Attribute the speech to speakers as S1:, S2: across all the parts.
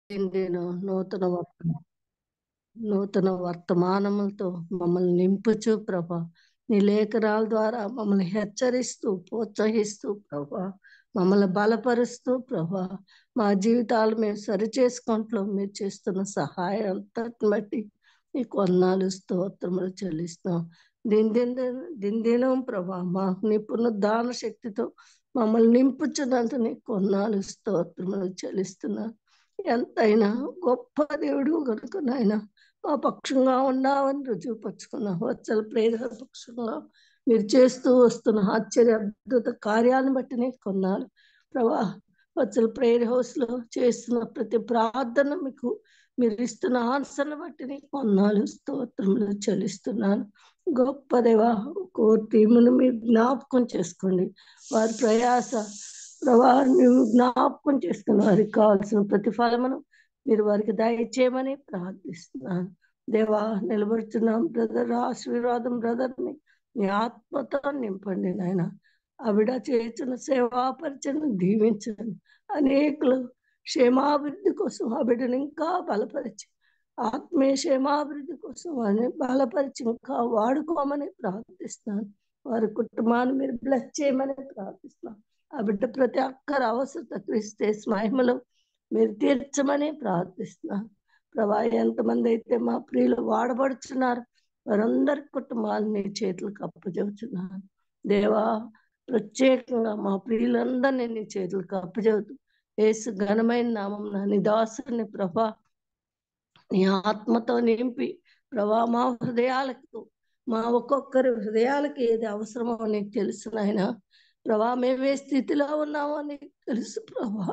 S1: నేను నూతన వర్తమానములతో మమ్మల్ని నింపుచు ప్రభా. నీ లేఖనాల ద్వారా మమ్మల్ని హెచ్చరిస్తూ ప్రోత్సహిస్తూ ప్రభా, మమ్మల్ని బలపరుస్తూ ప్రభా, మా జీవితాలు మేము సరిచేసుకుంటూ మీరు చేస్తున్న సహాయం అంతటిని బట్టి నీకు వందనాలు స్తోత్రములు చెల్లిస్తాం. దినదినం ప్రభా మాకు నీ పునరుద్ధాన శక్తితో మమ్మల్ని నింపుచున్నందుకు నీకు వందనాలు స్తోత్రములు చెల్లిస్తున్నాను. ఎంతైనా గొప్ప దేవుడు కనుక నాయన మా పక్షంగా ఉన్నావని రుజువుపరుచుకున్నాం. వచ్చల ప్రేర పక్షంగా మీరు చేస్తూ వస్తున్న ఆశ్చర్య అద్భుత కార్యాలను బట్టి నీకు కొన్నాను ప్రభా. వచ్చల ప్రేయర్ హౌస్ లో చేస్తున్న ప్రతి ప్రార్థన మీకు మీరు ఇస్తున్న ఆన్సర్ను బట్టి నీకు కొన్నాళ్ళు స్తోత్రములు చెల్లిస్తున్నాను. గొప్ప దేవా, టీమును మీరు జ్ఞాపకం చేసుకోండి. వారి ప్రయాస ప్రభా నువ్వు జ్ఞాపకం చేసుకుని వారికి కావాల్సిన ప్రతిఫలమును మీరు వారికి దయచేయమని ప్రార్థిస్తున్నాను. దేవా, నిలబడుతున్నాం బ్రదర్ ఆశీర్వాదం బ్రదర్ని నీ ఆత్మతో నింపండి నాయన. ఆవిడ చేస్తున్న సేవా పరిచయం దీవించండి. అనేకులు క్షేమాభివృద్ధి కోసం ఆ బిడ్డను ఇంకా బలపరిచి ఆత్మీయ క్షేమాభివృద్ధి కోసం వారిని బలపరిచి ఇంకా వాడుకోమని ప్రార్థిస్తున్నాను. వారి కుటుంబాన్ని మీరు బ్లెస్ చేయమని ప్రార్థిస్తున్నాను. ఆ బిడ్డ ప్రతి ఒక్కరి అవసరత క్రీస్తు మహిమలో మీరు తీర్చమని ప్రార్థిస్తున్నాను. ప్రభా, ఎంతమంది అయితే మా ప్రియులు వాడబడుతున్నారు వారందరి కుటుంబాలను నీ చేతులకు అప్పచెబుతున్నాను. దేవా, ప్రత్యేకంగా మా ప్రియులందరినీ నీ చేతులకు అప్పచెబుతూ యేసు ఘనమైన నామం నీ దాసుని ప్రభా నీ ఆత్మతో నింపి ప్రభా మా హృదయాలకు మా ఒక్కొక్కరి హృదయాలకి ఏది అవసరమో నీకు తెలుసు నాయన. ప్రభా, మేమే స్థితిలో ఉన్నామో నీకు తెలుసు ప్రభా.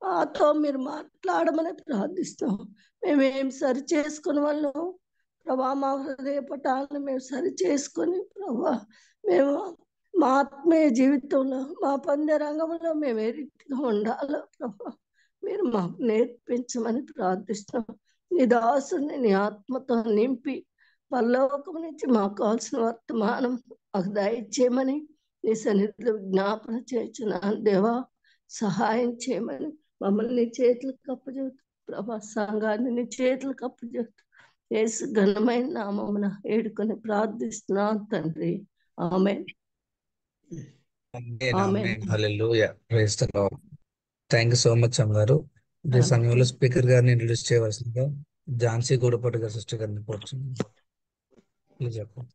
S1: మాతో మీరు మాట్లాడమని ప్రార్థిస్తాం. మేమేం సరి చేసుకుని వాళ్ళు ప్రభా మా హృదయ పటాలను మేము సరి చేసుకొని ప్రభా మేము మా ఆత్మీయ జీవితంలో మా పంద్య రంగంలో మేము ఏ రీతిగా ఉండాలో ప్రభా మీరు మాకు నేర్పించమని ప్రార్థిస్తాం. నీ దాసుని నీ ఆత్మతో నింపి పరలోకం నుంచి మాకు కావాల్సిన వర్తమానం మాకు దయచేయమని నీ సన్నిధిలో జ్ఞాపన చేస్తున్నాను. దేవా, సహాయం చేయమని మమ్మల్ని నీ చేతులకు అప్పచెబుతూ ప్రభా సంఘాన్ని నీ చేతులకు అప్పచెబుతూ యేసు ఘనమైన నామమున ఏడుకొని ప్రార్థిస్తున్నాను తండ్రి. Amen.
S2: Hallelujah. Praise the Lord. Thank you so much అమ్మగారు. ఈ సమయంలో స్పీకర్ గారిని ఇంట్రడ్యూస్ చేయవలసిందిగా ఝాన్సీ గూడపాటి గారి సిస్టర్ గారిని కోరుచున్నాను. ప్లీజ్ చెప్పండి.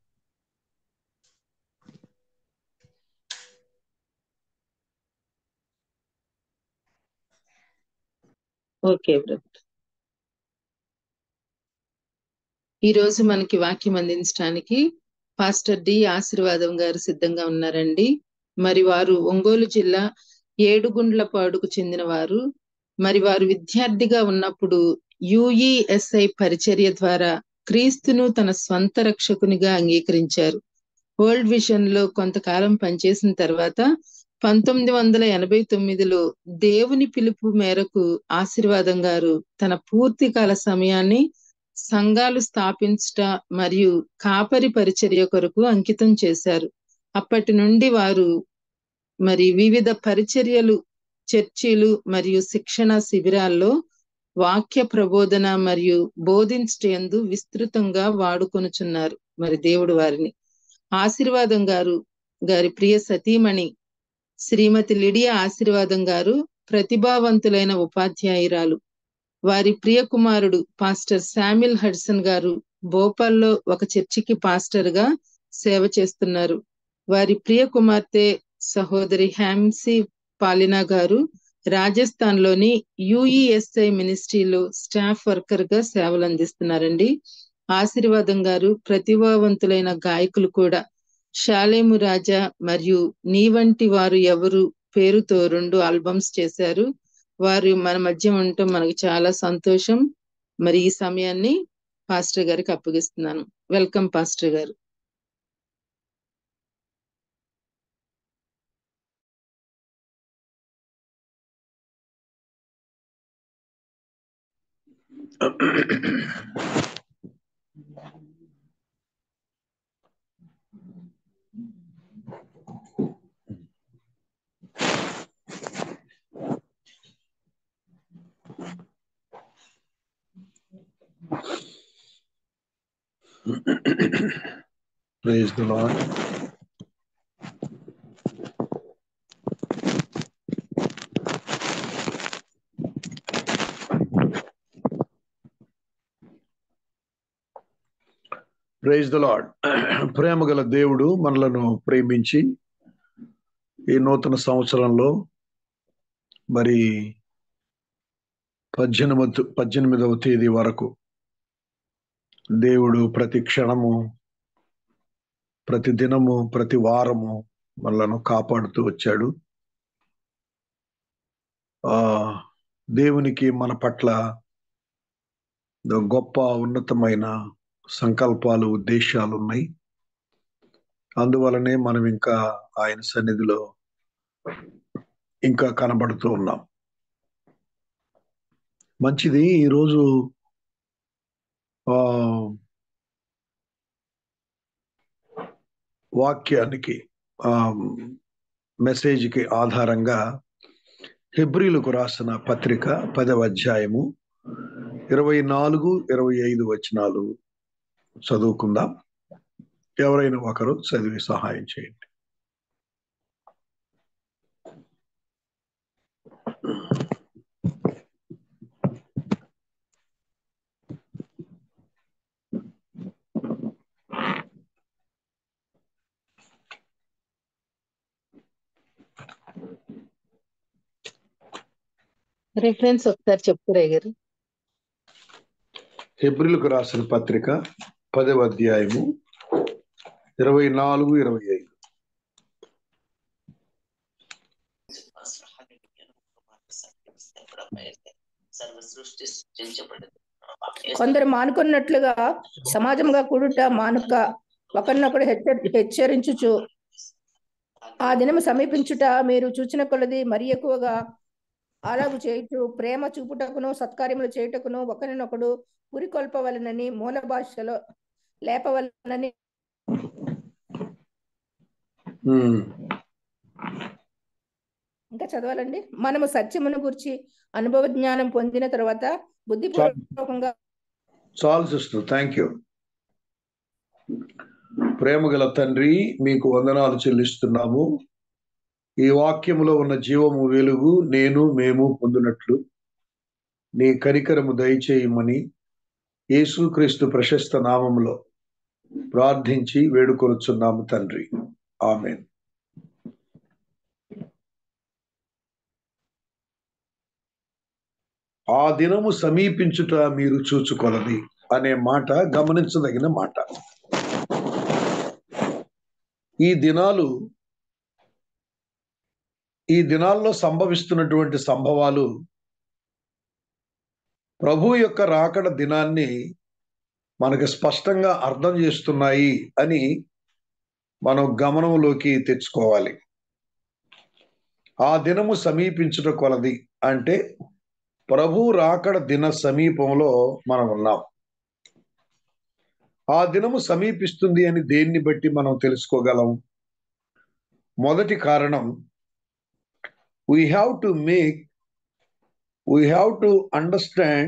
S3: Okay brother. ఈరోజు మనకి వాక్యం అందించడానికి పాస్టర్ డి ఆశీర్వాదం గారు సిద్ధంగా ఉన్నారండి. మరి వారు ఒంగోలు జిల్లా ఏడుగుండ్లపాడుకు చెందిన వారు. మరి వారు విద్యార్థిగా ఉన్నప్పుడు యుఈఎస్ఐ పరిచర్య ద్వారా క్రీస్తును తన స్వంత రక్షకునిగా అంగీకరించారు. వరల్డ్ విజన్ లో కొంతకాలం పనిచేసిన తర్వాత 1989లో దేవుని పిలుపు మేరకు ఆశీర్వాదం గారు తన పూర్తి కాల సమయాన్ని సంఘాలు స్థాపించుట మరియు కాపరి పరిచర్య కొరకు అంకితం చేశారు. అప్పటి నుండి వారు మరి వివిధ పరిచర్యలు, చర్చిలు మరియు శిక్షణ శిబిరాల్లో వాక్య ప్రబోధన మరియు బోధించటందు విస్తృతంగా వాడుకొనుచున్నారు. మరి దేవుడు వారిని ఆశీర్వాదం గారి ప్రియ సతీమణి శ్రీమతి లిడియా ఆశీర్వాదం గారు ప్రతిభావంతులైన ఉపాధ్యాయురాలు. వారి ప్రియ కుమారుడు పాస్టర్ శామ్యుల్ హడ్సన్ గారు భోపాల్లో ఒక చర్చికి పాస్టర్ గా సేవ చేస్తున్నారు. వారి ప్రియ కుమార్తె సహోదరి హ్యామ్సీ పాలినా గారు రాజస్థాన్ లోని యుఈఎస్ఐ మినిస్ట్రీలో స్టాఫ్ వర్కర్ గా సేవలు అందిస్తున్నారండి. ఆశీర్వాదం గారు ప్రతిభావంతులైన గాయకులు కూడా. షాలేము రాజా మరియు నీ వంటి వారు ఎవరు పేరుతో 2 ఆల్బమ్స్ చేశారు. వారు మన మధ్య ఉండటం మనకు చాలా సంతోషం. మరి ఈ సమయాన్ని పాస్టర్ గారికి అప్పగిస్తున్నాను. వెల్కమ్ పాస్టర్ గారు.
S4: Praise the Lord. Praise the Lord. ప్రేమ గల దేవుడు మనలను ప్రేమించి ఈ నూతన సంవత్సరంలో మరి 18వ తేదీ వరకు దేవుడు ప్రతి క్షణము, ప్రతి దినము, ప్రతి వారము మనలను కాపాడుతూ వచ్చాడు. దేవునికి మన పట్ల గొప్ప ఉన్నతమైన సంకల్పాలు, ఉద్దేశాలు ఉన్నాయి. అందువలనే మనం ఇంకా ఆయన సన్నిధిలో ఇంకా కనబడుతూ ఉన్నాం. మంచిది. ఈరోజు వాక్యానికి మెసేజ్కి ఆధారంగా హెబ్రీలకు రాసిన పత్రిక 10వ అధ్యాయము 24-25 వచనాలు చదువుకుందాం. ఎవరైనా ఒకరు చదివి సహాయం చేయండి.
S3: రిఫరెన్స్ ఒకసారి చెప్తారా గారు?
S4: హెబ్రీలకు రాసిన పత్రిక 10వ అధ్యాయము 24-25.
S5: కొందరు మానుకున్నట్లుగా సమాజంగా కూడుట మానుక ఒకరినొకడు హెచ్చరించుచు ఆ దినము సమీపించుట మీరు చూచిన కొలది మరి ఎక్కువగా అలాగు చేయుచు ప్రేమ చూపుటకును సత్కార్యములు చేయుటకును ఒకరినొకడు పురికొల్పవలనని మూల భాషలో లేపవలనని. ఇంకా చదవాలండి. మనము సత్యమును గురించి అనుభవ జ్ఞానం పొందిన తర్వాత బుద్ధిపూర్వకంగా.
S4: చాలు సిస్టర్, థ్యాంక్ యూ. ప్రేమ గల తండ్రి, మీకు వందనాలు చెల్లిస్తున్నాము. ఈ వాక్యములో ఉన్న జీవము, వెలుగు మేము పొందినట్లు నీ కనికరము దయచేయమని యేసుక్రీస్తు ప్రశస్త నామములో ప్రార్థించి వేడుకొనుచున్నాము తండ్రి. ఆమేన్. ఆ దినము సమీపించుట మీరు చూచుకొలది అనే మాట గమనించదగిన మాట. ఈ దినాల్లో సంభవిస్తున్నటువంటి సంభవాలు ప్రభు యొక్క రాకడ దినాన్ని మనకు స్పష్టంగా అర్థం చేస్తున్నాయి అని మనం గమనంలోకి తెచ్చుకోవాలి. ఆ దినము సమీపించుట కొలది అంటే ప్రభు రాకడ దిన సమీపంలో మనం ఉన్నాం. ఆ దినము సమీపిస్తుంది అని దేన్ని బట్టి మనం తెలుసుకోగలం? మొదటి కారణం, we have to understand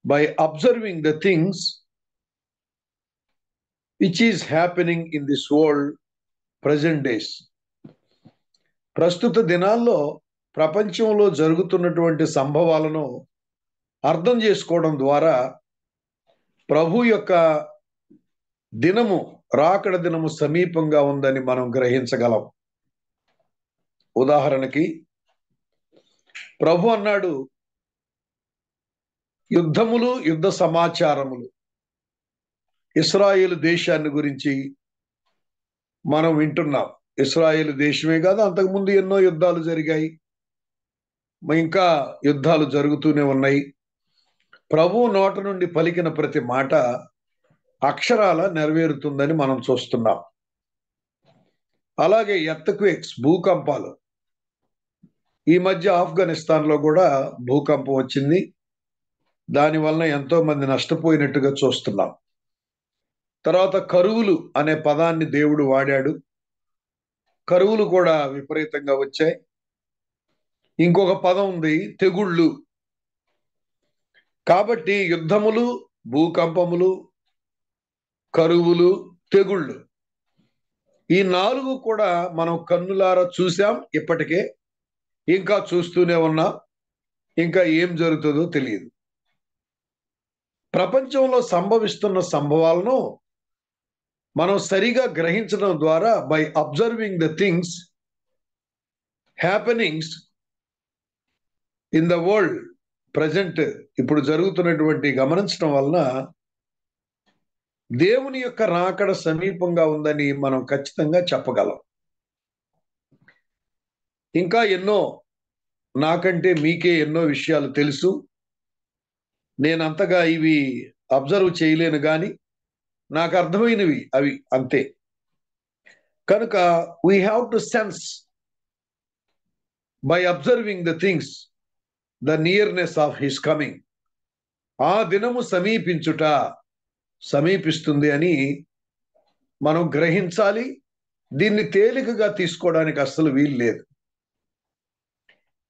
S4: by observing the things which is happening in this world present days. ప్రస్తుత దినాల్లో ప్రపంచంలో జరుగుతున్నటువంటి సంభవాలను అర్థం చేసుకోవడం ద్వారా ప్రభు యొక్క దినము, రాకడ దినము సమీపంగా ఉందని మనం గ్రహించగలం. ఉదాహరణకి ప్రభు అన్నాడు, యుద్ధములు, యుద్ధ సమాచారములు. ఇశ్రాయేలు దేశాన్ని గురించి మనం వింటున్నాం. ఇశ్రాయేలు దేశమే కాదు, అంతకుముందు ఎన్నో యుద్ధాలు జరిగాయి, ఇంకా యుద్ధాలు జరుగుతూనే ఉన్నాయి. ప్రభు నోట నుండి పలికిన ప్రతి మాట అక్షరాల నెరవేరుతుందని మనం చూస్తున్నాం. అలాగే ఎర్త్క్వేక్స్, భూకంపాలు. ఈ మధ్య ఆఫ్ఘనిస్తాన్లో కూడా భూకంపం వచ్చింది. దానివలన ఎంతో మంది నష్టపోయినట్టుగా చూస్తున్నాం. తర్వాత కరువులు అనే పదాన్ని దేవుడు వాడాడు. కరువులు కూడా విపరీతంగా వచ్చాయి. ఇంకొక పదం ఉంది, తెగుళ్ళు. కాబట్టి యుద్ధములు, భూకంపములు, కరువులు, తెగుళ్ళు. ఈ 4 కూడా మనం కన్నులారా చూసాం ఇప్పటికే, ఇంకా చూస్తూనే ఉన్నాం. ఇంకా ఏం జరుగుతుందో తెలియదు. ప్రపంచంలో సంభవిస్తున్న సంభవాలను మనం సరిగా గ్రహించడం ద్వారా, by observing the things happenings in the world present, ఇప్పుడు జరుగుతున్నటువంటి గమనించడం వలన దేవుని యొక్క రాకడ సమీపంగా ఉందని మనం ఖచ్చితంగా చెప్పగలం. ఇంకా ఎన్నో, నాకంటే మీకే ఎన్నో విషయాలు తెలుసు. నేను అంతగా ఇవి అబ్జర్వ్ చేయలేను కానీ నాకు అర్థమైనవి అవి అంతే. కనుక we have to sense by observing the things the nearness of his coming. ఆ దినము సమీపిస్తుంది అని మనం గ్రహించాలి. దీన్ని తేలికగా తీసుకోవడానికి అస్సలు వీలు లేదు.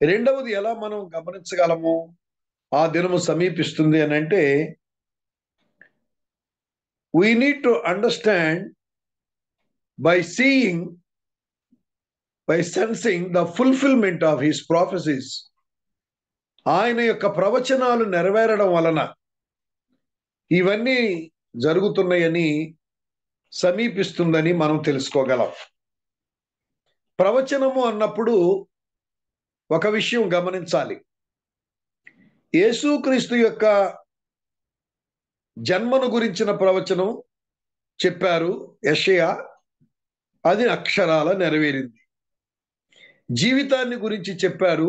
S4: రెండవది, ఎలా మనం గమనించగలము ఆ దినము సమీపిస్తుంది అని అంటే, we need to understand by seeing, by sensing the fulfillment of his prophecies. ఆయన యొక్క ప్రవచనాలు నెరవేరడం వలన ఇవన్నీ జరుగుతున్నాయని, సమీపిస్తుందని మనం తెలుసుకోగలం. ప్రవచనము అన్నప్పుడు ఒక విషయం గమనించాలి. యేసుక్రీస్తు యొక్క జన్మను గురించిన ప్రవచనం చెప్పారు యెషయా, అది అక్షరాల నెరవేరింది. జీవితాన్ని గురించి చెప్పారు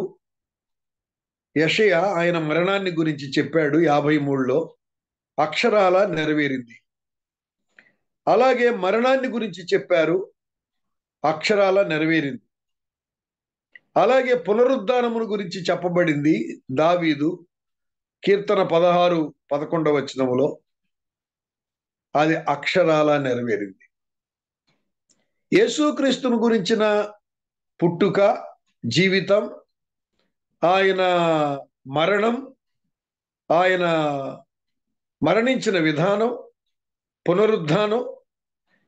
S4: యెషయా, ఆయన మరణాన్ని గురించి చెప్పాడు 53లో, అక్షరాల నెరవేరింది. అలాగే మరణాన్ని గురించి చెప్పారు, అక్షరాల నెరవేరింది. అలాగే పునరుద్ధానమును గురించి చెప్పబడింది దావీదు కీర్తన 16:11 అది అక్షరాల నెరవేరింది. యేసుక్రీస్తును గురించిన పుట్టుక, జీవితం, ఆయన మరణం, ఆయన మరణించిన విధానం, పునరుద్ధానం,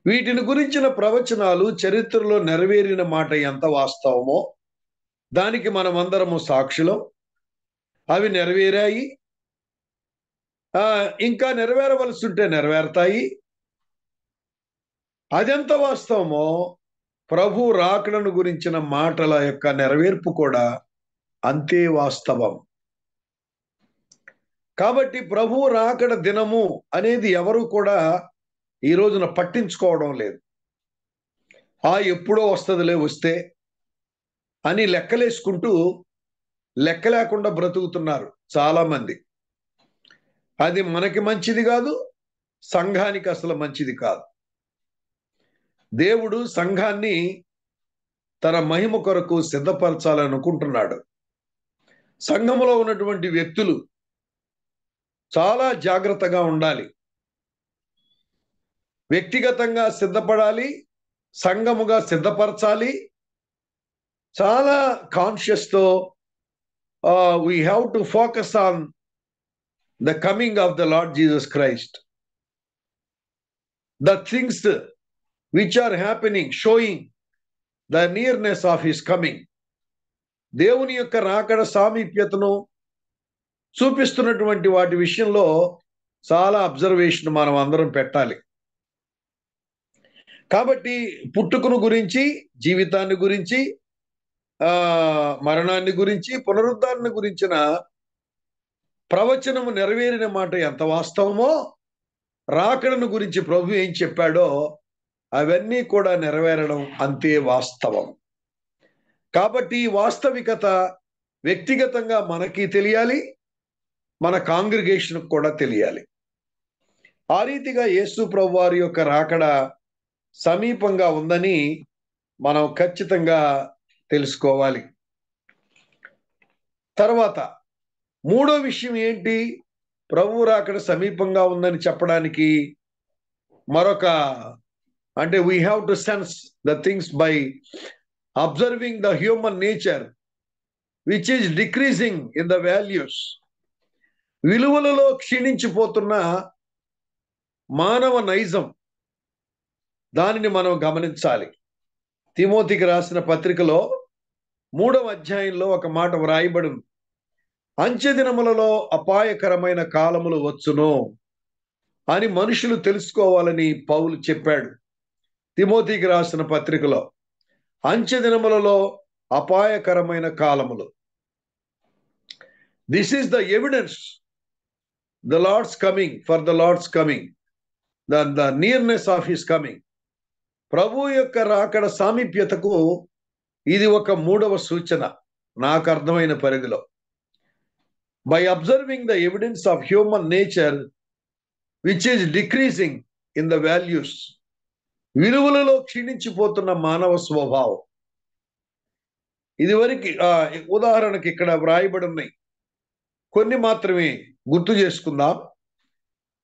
S4: వీటిని గురించిన ప్రవచనాలు చరిత్రలో నెరవేరిన మాట ఎంత వాస్తవమో దానికి మనమందరము సాక్షులం. అవి నెరవేరాయి, ఇంకా నెరవేరవలసి ఉంటే నెరవేరుతాయి. అదెంత వాస్తవమో ప్రభు రాకడను గురించిన మాటల యొక్క నెరవేర్పు కూడా అంతే వాస్తవం. కాబట్టి ప్రభు రాకడ దినము అనేది ఎవరు కూడా ఈ రోజున పట్టించుకోవడం లేదు. ఎప్పుడో వస్తుందిలే, వస్తే అని లెక్కలేసుకుంటూ లెక్క లేకుండా బ్రతుకుతున్నారు చాలా మంది. అది మనకి మంచిది కాదు, సంఘానికి అసలు మంచిది కాదు. దేవుడు సంఘాన్ని తన మహిమ కొరకు సిద్ధపరచాలనుకుంటున్నాడు. సంఘములో ఉన్నటువంటి వ్యక్తులు చాలా జాగ్రత్తగా ఉండాలి. వ్యక్తిగతంగా సిద్ధపడాలి, సంఘముగా సిద్ధపరచాలి. చాలా కాన్షియస్తో we have to focus on the coming of the Lord Jesus Christ. The things which are happening, showing the nearness of his coming. దేవుని యొక్క రాకడ సామీప్యతను చూపిస్తున్నటువంటి వాటి విషయంలో చాలా అబ్జర్వేషన్ మనం అందరం పెట్టాలి. కాబట్టి పుట్టుకను గురించి, జీవితాన్ని గురించి, మరణాన్ని గురించి, పునరుద్ధాన్ని గురించిన ప్రవచనము నెరవేరిన మాట ఎంత వాస్తవమో, రాకడను గురించి ప్రభు ఏం చెప్పాడో అవన్నీ కూడా నెరవేరడం అంతే వాస్తవం. కాబట్టి ఈ వాస్తవికత వ్యక్తిగతంగా మనకి తెలియాలి, మన కాంగ్రిగేషన్కి కూడా తెలియాలి. ఆ రీతిగా యేసు ప్రభు వారి యొక్క రాకడ సమీపంగా ఉందని మనం ఖచ్చితంగా తెలుసుకోవాలి. తర్వాత మూడో విషయం ఏంటి? ప్రభు రాకడ సమీపంగా ఉందని చెప్పడానికి మరొక, అంటే we have to sense the things by observing the human nature which is decreasing in the values. విలువలలో క్షీణించిపోతున్న మానవ నైజం, దానిని మనం గమనించాలి. తిమోతికి రాసిన పత్రికలో 3వ అధ్యాయంలో ఒక మాట వ్రాయబడి ఉంది. అంచె దినములలో అపాయకరమైన కాలములు వచ్చును అని మనుషులు తెలుసుకోవాలని పౌలు చెప్పాడు. తిమోతికి రాసిన పత్రికలో అంచె దినములలో అపాయకరమైన కాలములు. This is the evidence, the Lord's coming, for the Lord's coming, the nearness of his coming. ప్రభు యొక్క రాకడ సామీప్యతకు ఇది ఒక 3వ సూచన నాకు అర్థమైన పరిధిలో. By observing the evidence of human nature which is decreasing in the values, విలువలలో క్షీణించిపోతున్న మానవ స్వభావం. ఇదివరకు ఉదాహరణకి ఇక్కడ వ్రాయబడి ఉన్నాయి, కొన్ని మాత్రమే గుర్తు చేసుకుందాం.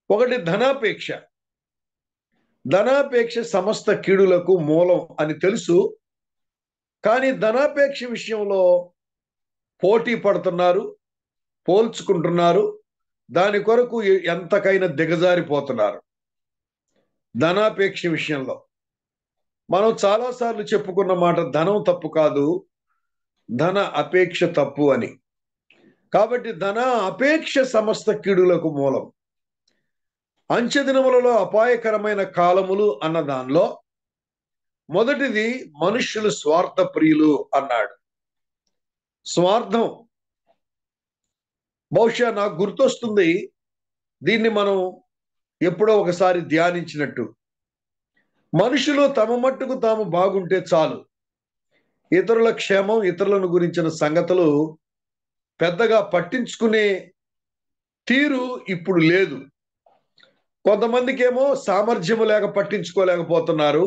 S4: ఒకటి, ధనాపేక్ష. ధనాపేక్ష సమస్త కీడులకు మూలం అని తెలుసు, కానీ ధనాపేక్ష విషయంలో పోటీ పడుతున్నారు, పోల్చుకుంటున్నారు, దాని కొరకు ఎంతకైనా దిగజారిపోతున్నారు. ధనాపేక్ష విషయంలో మనం చాలాసార్లు చెప్పుకున్న మాట, ధనం తప్పు కాదు, ధన అపేక్ష తప్పు అని. కాబట్టి ధన అపేక్ష సమస్త కీడులకు మూలం. అంచె దినములలో అపాయకరమైన కాలములు అన్న దానిలో మొదటిది, మనుష్యులు స్వార్థ ప్రియులు అన్నాడు. స్వార్థం బహుశా నాకు గుర్తొస్తుంది, దీన్ని మనం ఎప్పుడో ఒకసారి ధ్యానించినట్టు. మనుషులు తమ మట్టుకు తాము బాగుంటే చాలు, ఇతరుల క్షేమం, ఇతరులను గురించిన సంగతులు పెద్దగా పట్టించుకునే తీరు ఇప్పుడు లేదు. కొంతమందికి ఏమో సామర్థ్యము లేక పట్టించుకోలేకపోతున్నారు,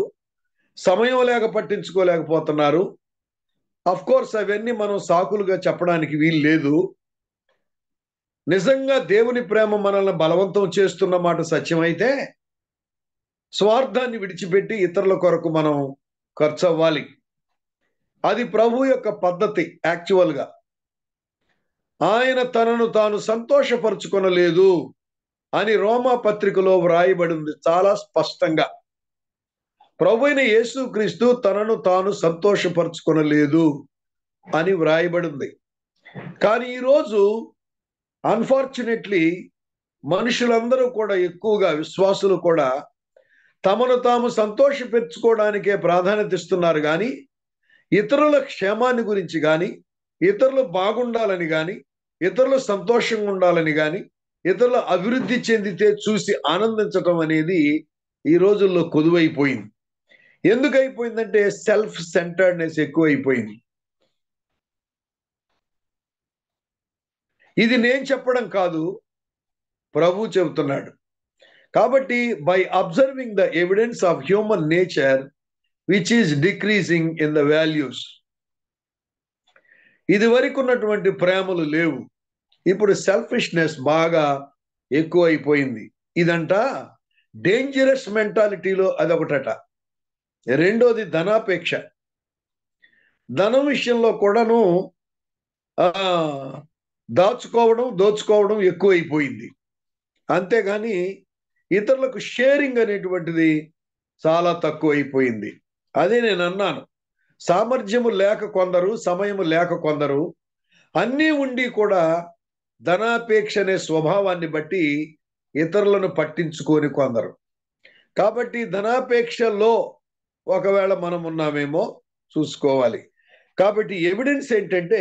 S4: సమయం లేక పట్టించుకోలేకపోతున్నారు. అఫ్ కోర్స్ అవన్నీ మనం సాకులుగా చెప్పడానికి వీలు లేదు. నిజంగా దేవుని ప్రేమ మనల్ని బలవంతం చేస్తున్న మాట సత్యమైతే స్వార్థాన్ని విడిచిపెట్టి ఇతరుల కొరకు మనం ఖర్చు అవ్వాలి. అది ప్రభు యొక్క పద్ధతి. యాక్చువల్గా ఆయన తనను తాను సంతోషపరుచుకొనలేదు అని రోమా పత్రికలో వ్రాయబడింది చాలా స్పష్టంగా. ప్రభు అయిన యేసుక్రీస్తు తనను తాను సంతోషపరుచుకొనలేదు అని వ్రాయబడింది. కానీ ఈరోజు అన్ఫార్చునేట్లీ మనుషులందరూ కూడా, ఎక్కువగా విశ్వాసులు కూడా, తమను తాము సంతోషపెట్టుకోవడానికే ప్రాధాన్యత ఇస్తున్నారు. కానీ ఇతరుల క్షేమాన్ని గురించి కానీ, ఇతరులు బాగుండాలని కానీ, ఇతరులు సంతోషంగా ఉండాలని కానీ, ఇతరులు అభివృద్ధి చెందితే చూసి ఆనందించటం అనేది ఈ రోజుల్లో కొదువైపోయింది. ఎందుకైపోయిందంటే సెల్ఫ్ సెంటర్డ్నెస్ ఎక్కువైపోయింది. ఇది నేను చెప్పడం కాదు, ప్రభు చెబుతున్నాడు. కాబట్టి by observing the evidence of human nature which is decreasing in the values. ఇది వరకు ఉన్నటువంటి ప్రేమలు లేవు, ఇప్పుడు సెల్ఫిష్నెస్ బాగా ఎక్కువైపోయింది. ఇదంట డేంజరస్ మెంటాలిటీలో అదొకటట. రెండోది ధనాపేక్ష. ధనం విషయంలో కూడాను దాచుకోవడం, దోచుకోవడం ఎక్కువైపోయింది. అంతేగాని ఇతరులకు షేరింగ్ అనేటువంటిది చాలా తక్కువైపోయింది. అదే నేను అన్నాను, సామర్థ్యము లేక కొందరు, సమయము లేక కొందరు, అన్నీ ఉండి కూడా ధనాపేక్ష అనే స్వభావాన్ని బట్టి ఇతరులను పట్టించుకొని కొందరు. కాబట్టి ధనాపేక్షలో ఒకవేళ మనం ఉన్నామేమో చూసుకోవాలి. కాబట్టి ఎవిడెన్స్ ఏంటంటే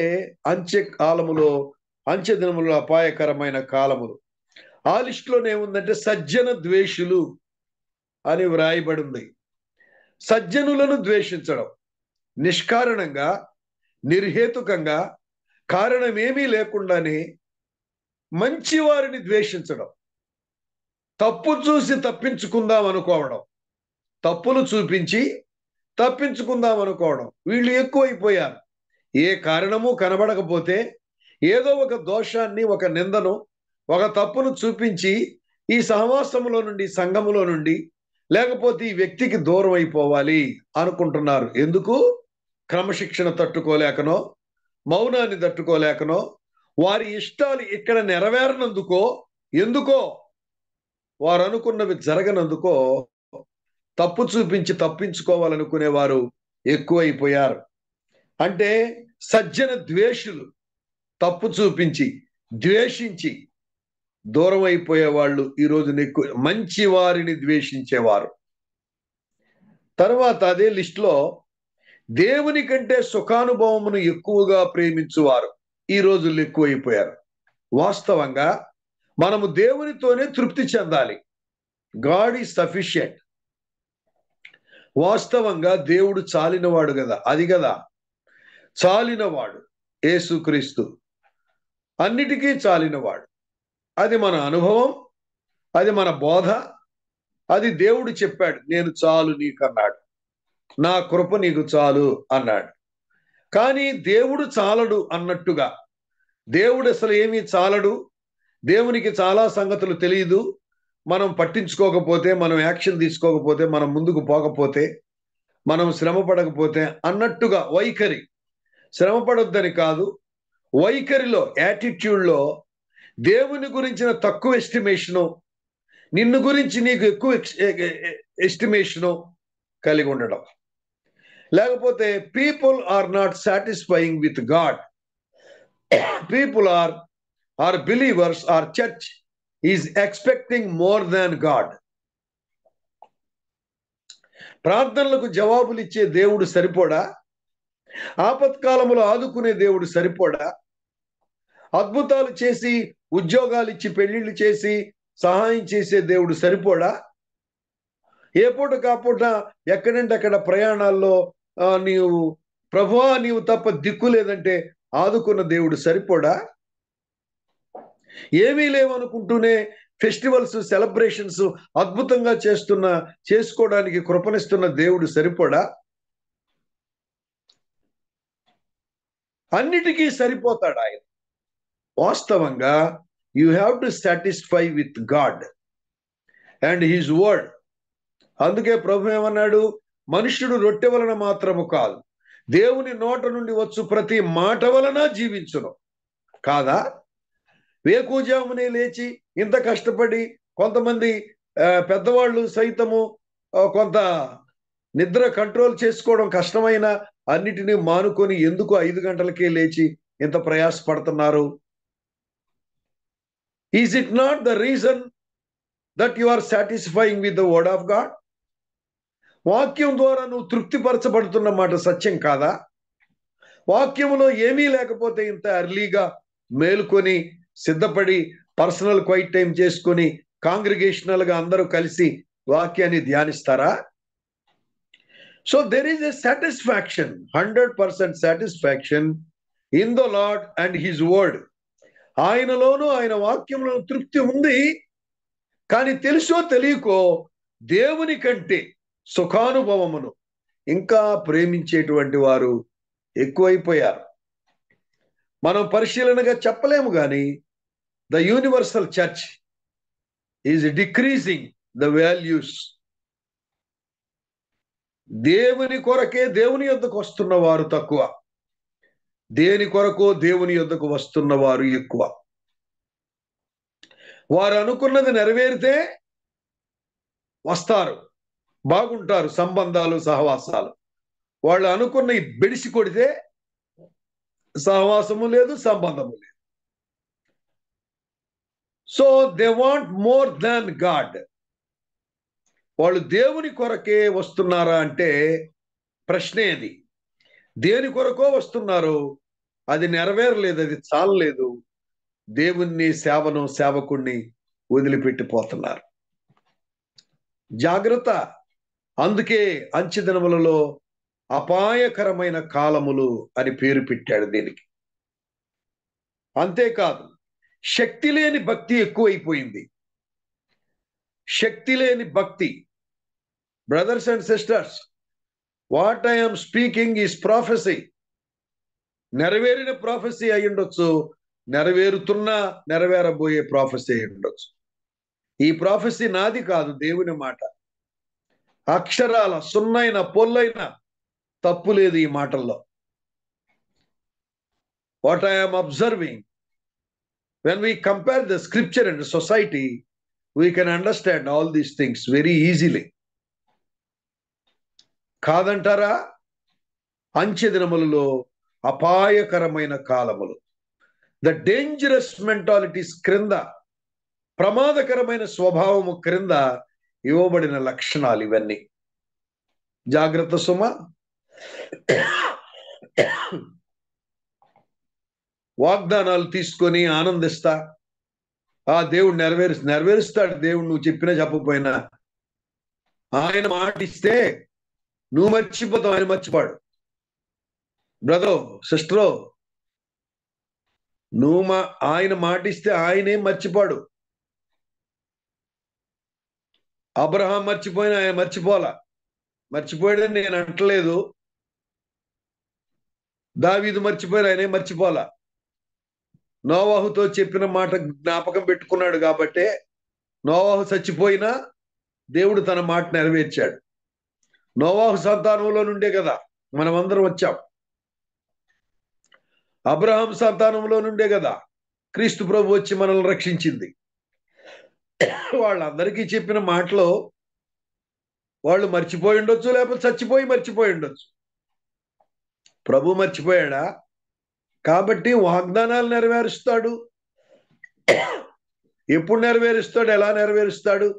S4: అంచె దినములో అపాయకరమైన కాలములు. ఆ లిస్టులోనే ఏముందంటే సజ్జన ద్వేషులు అని వ్రాయబడింది. సజ్జనులను ద్వేషించడం, నిష్కారణంగా, నిర్హేతుకంగా, కారణమేమీ లేకుండానే మంచి వారిని ద్వేషించడం, తప్పు చూసి తప్పించుకుందాం అనుకోవడం, తప్పులు చూపించి తప్పించుకుందాం అనుకోవడం, వీళ్ళు ఎక్కువైపోయారు. ఏ కారణము కనబడకపోతే ఏదో ఒక దోషాన్ని, ఒక నిందను, ఒక తప్పును చూపించి ఈ సహవాసములో నుండి, సంఘములో నుండి, లేకపోతే ఈ వ్యక్తికి దూరం అయిపోవాలి అనుకుంటున్నారు. ఎందుకు? క్రమశిక్షణ తట్టుకోలేకనో, మౌనాన్ని తట్టుకోలేకనో, వారి ఇష్టాలు ఇక్కడ నెరవేరనందుకో, ఎందుకో వారు అనుకున్నవి జరగనందుకో తప్పు చూపించి తప్పించుకోవాలనుకునేవారు ఎక్కువైపోయారు. అంటే సజ్జన ద్వేషులు తప్పు చూపించి ద్వేషించి దూరం అయిపోయే వాళ్ళు ఈరోజు ఎక్కువ, మంచి వారిని ద్వేషించేవారు. తర్వాత అదే లిస్టులో దేవుని కంటే సుఖానుభవమును ఎక్కువగా ప్రేమించువారు ఈ రోజుల్లో ఎక్కువైపోయారు. వాస్తవంగా మనము దేవునితోనే తృప్తి చెందాలి. God is sufficient. వాస్తవంగా దేవుడు చాలినవాడు కదా, అది కదా చాలినవాడు. యేసుక్రీస్తు అన్నిటికీ చాలినవాడు. అది మన అనుభవం, అది మన బోధ, అది దేవుడు చెప్పాడు. నేను చాలు నీకు అన్నాడు, నా కృప నీకు చాలు అన్నాడు. కానీ దేవుడు చాలడు అన్నట్టుగా, దేవుడు అసలు ఏమీ చాలడు, దేవునికి చాలా సంగతులు తెలియదు, మనం పట్టించుకోకపోతే, మనం యాక్షన్ తీసుకోకపోతే, మనం ముందుకు పోకపోతే, మనం శ్రమ పడకపోతే అన్నట్టుగా వైఖరి. శ్రమ పడొద్దని కాదు, వైఖరిలో, యాటిట్యూడ్లో దేవుని గురించిన తక్కువ ఎస్టిమేషను, నిన్ను గురించి నీకు ఎక్కువ ఎస్టిమేషను కలిగి ఉండడం. లేకపోతే people are not satisfying with God. People are believers, or church is expecting more than God. ప్రార్థనలకు జవాబులు ఇచ్చే దేవుడు సరిపోడా? ఆపత్కాలములో ఆదుకునే దేవుడు సరిపోడా? అద్భుతాలు చేసి, ఉద్యోగాలు ఇచ్చి, పెళ్లిళ్ళు చేసి సహాయం చేసే దేవుడు సరిపోడా? ఏ పూట కాపూట ఎక్కడంటే అక్కడ ప్రయాణాల్లో నీవు ప్రభువా నీవు తప్ప దిక్కు లేదంటే ఆదుకున్న దేవుడు సరిపోడా? ఏమీ లేవనుకుంటూనే ఫెస్టివల్స్, సెలబ్రేషన్స్ అద్భుతంగా చేసుకోవడానికి కృపణిస్తున్న దేవుడు సరిపోడా? అన్నిటికీ సరిపోతాడు ఆయన. వాస్తవంగా you have to satisfy with God and his word. అందుకే ప్రభు ఏమన్నాడు? మనుష్యుడు రొట్టె వలన మాత్రము కాదు, దేవుని నోట నుండి వచ్చు ప్రతి మాట వలన జీవించును కాదా? వేకుజామునే లేచి ఇంత కష్టపడి, కొంతమంది పెద్దవాళ్ళు సైతము కొంత నిద్ర కంట్రోల్ చేసుకోవడం కష్టమైన అన్నిటినీ మానుకొని ఎందుకు 5 గంటలకే లేచి ఇంత ప్రయాసపడుతున్నారు? Is it not the reason that you are satisfying with the word of God? వాక్యం ద్వారా నువ్వు తృప్తిపరచబడుతున్న మాట సత్యం కాదా? వాక్యములో ఏమీ లేకపోతే ఇంత ఎర్లీగా మేలుకొని సిద్ధపడి పర్సనల్ క్వైట్ టైం చేసుకొని కాంగ్రిగేషనల్ గా అందరూ కలిసి వాక్యాన్ని ధ్యానిస్తారా? So there is a satisfaction, 100% satisfaction in the Lord and his word. ఆయనలోనూ ఆయన వాక్యంలో తృప్తి ఉంది. కానీ తెలుసో తెలియకో దేవుని కంటే సుఖానుభవమును ఇంకా ప్రేమించేటువంటి వారు ఎక్కువైపోయారు. మనం పరిశీలనగా చెప్పలేము, కానీ the universal church is decreasing the values. దేవుని కొరకే దేవుని యొద్దకు వస్తున్న వారు తక్కువ, దేని కొరకో దేవుని యొద్దకు వస్తున్న వారు ఎక్కువ. వారు అనుకున్నది నెరవేరితే వస్తారు, బాగుంటారు, సంబంధాలు, సహవాసాలు. వాళ్ళు అనుకున్న బెడిసి కొడితే సహవాసము లేదు, సంబంధము లేదు. So they want more than God. వాళ్ళు దేవుని కొరకే వస్తున్నారా అంటే ప్రశ్నే అది. దేని కొరకో వస్తున్నారు, అది నెరవేరలేదు, అది చాలలేదు, దేవుణ్ణి, సేవను, సేవకుణ్ణి వదిలిపెట్టిపోతున్నారు. జాగ్రత్త. అందుకే అంచెదినములలో అపాయకరమైన కాలములు అని పేరు పెట్టాడు దీనికి. అంతేకాదు, శక్తి లేని భక్తి ఎక్కువైపోయింది. శక్తి లేని భక్తి. Brothers and sisters, what I'm speaking is prophecy. నెరవేరిన ప్రాఫెసీ అయి ఉండొచ్చు, నెరవేరబోయే ప్రాఫెసీ అయి ఉండొచ్చు. ఈ ప్రాఫెసీ నాది కాదు, దేవుని మాట. అక్షరాల సున్నైన పొల్లైన తప్పు లేదు ఈ మాటల్లో. What I'm observing When we compare the scripture and the society, we can understand all these things very easily. కాదంటారా? అంచె దినములలో అపాయకరమైన కాలములు, ద డేంజరస్ మెంటాలిటీస్ క్రింద, ప్రమాదకరమైన స్వభావము క్రింద ఇవ్వబడిన లక్షణాలు ఇవన్నీ. జాగ్రత్త సుమ. వాగ్దానాలు తీసుకొని ఆనందిస్తా, ఆ దేవుడు నెరవేరుస్తాడు. దేవుడు నువ్వు చెప్పినా చెప్పకపోయినా. ఆయన మాట ఇస్తే నువ్వు మర్చిపోతావు, ఆయన మర్చిపోడు. బ్రదరో, సిస్టరో, ఆయన మాట ఇస్తే ఆయనే మర్చిపోడు. అబ్రహాం మర్చిపోయినా ఆయన మర్చిపోయాడని నేను అంటలేదు. దావీదు మర్చిపోయిన ఆయనే మర్చిపోలా. నోవాహుతో చెప్పిన మాట జ్ఞాపకం పెట్టుకున్నాడు కాబట్టే నోవాహు చచ్చిపోయినా దేవుడు తన మాట నెరవేర్చాడు. నోవాహు సంతానంలో నుండే కదా మనమందరం వచ్చాం. అబ్రహాం సంతానంలో నుండే కదా క్రీస్తు ప్రభు వచ్చి మనల్ని రక్షించింది. వాళ్ళందరికీ చెప్పిన మాటలో వాళ్ళు మర్చిపోయి ఉండొచ్చు, లేకపోతే మర్చిపోయి ఉండొచ్చు. ప్రభు మర్చిపోయాడా? కాబట్టి వాగ్దానాలు నెరవేరుస్తాడు. ఎప్పుడు నెరవేరుస్తాడు? ఎలా నెరవేరుస్తాడు?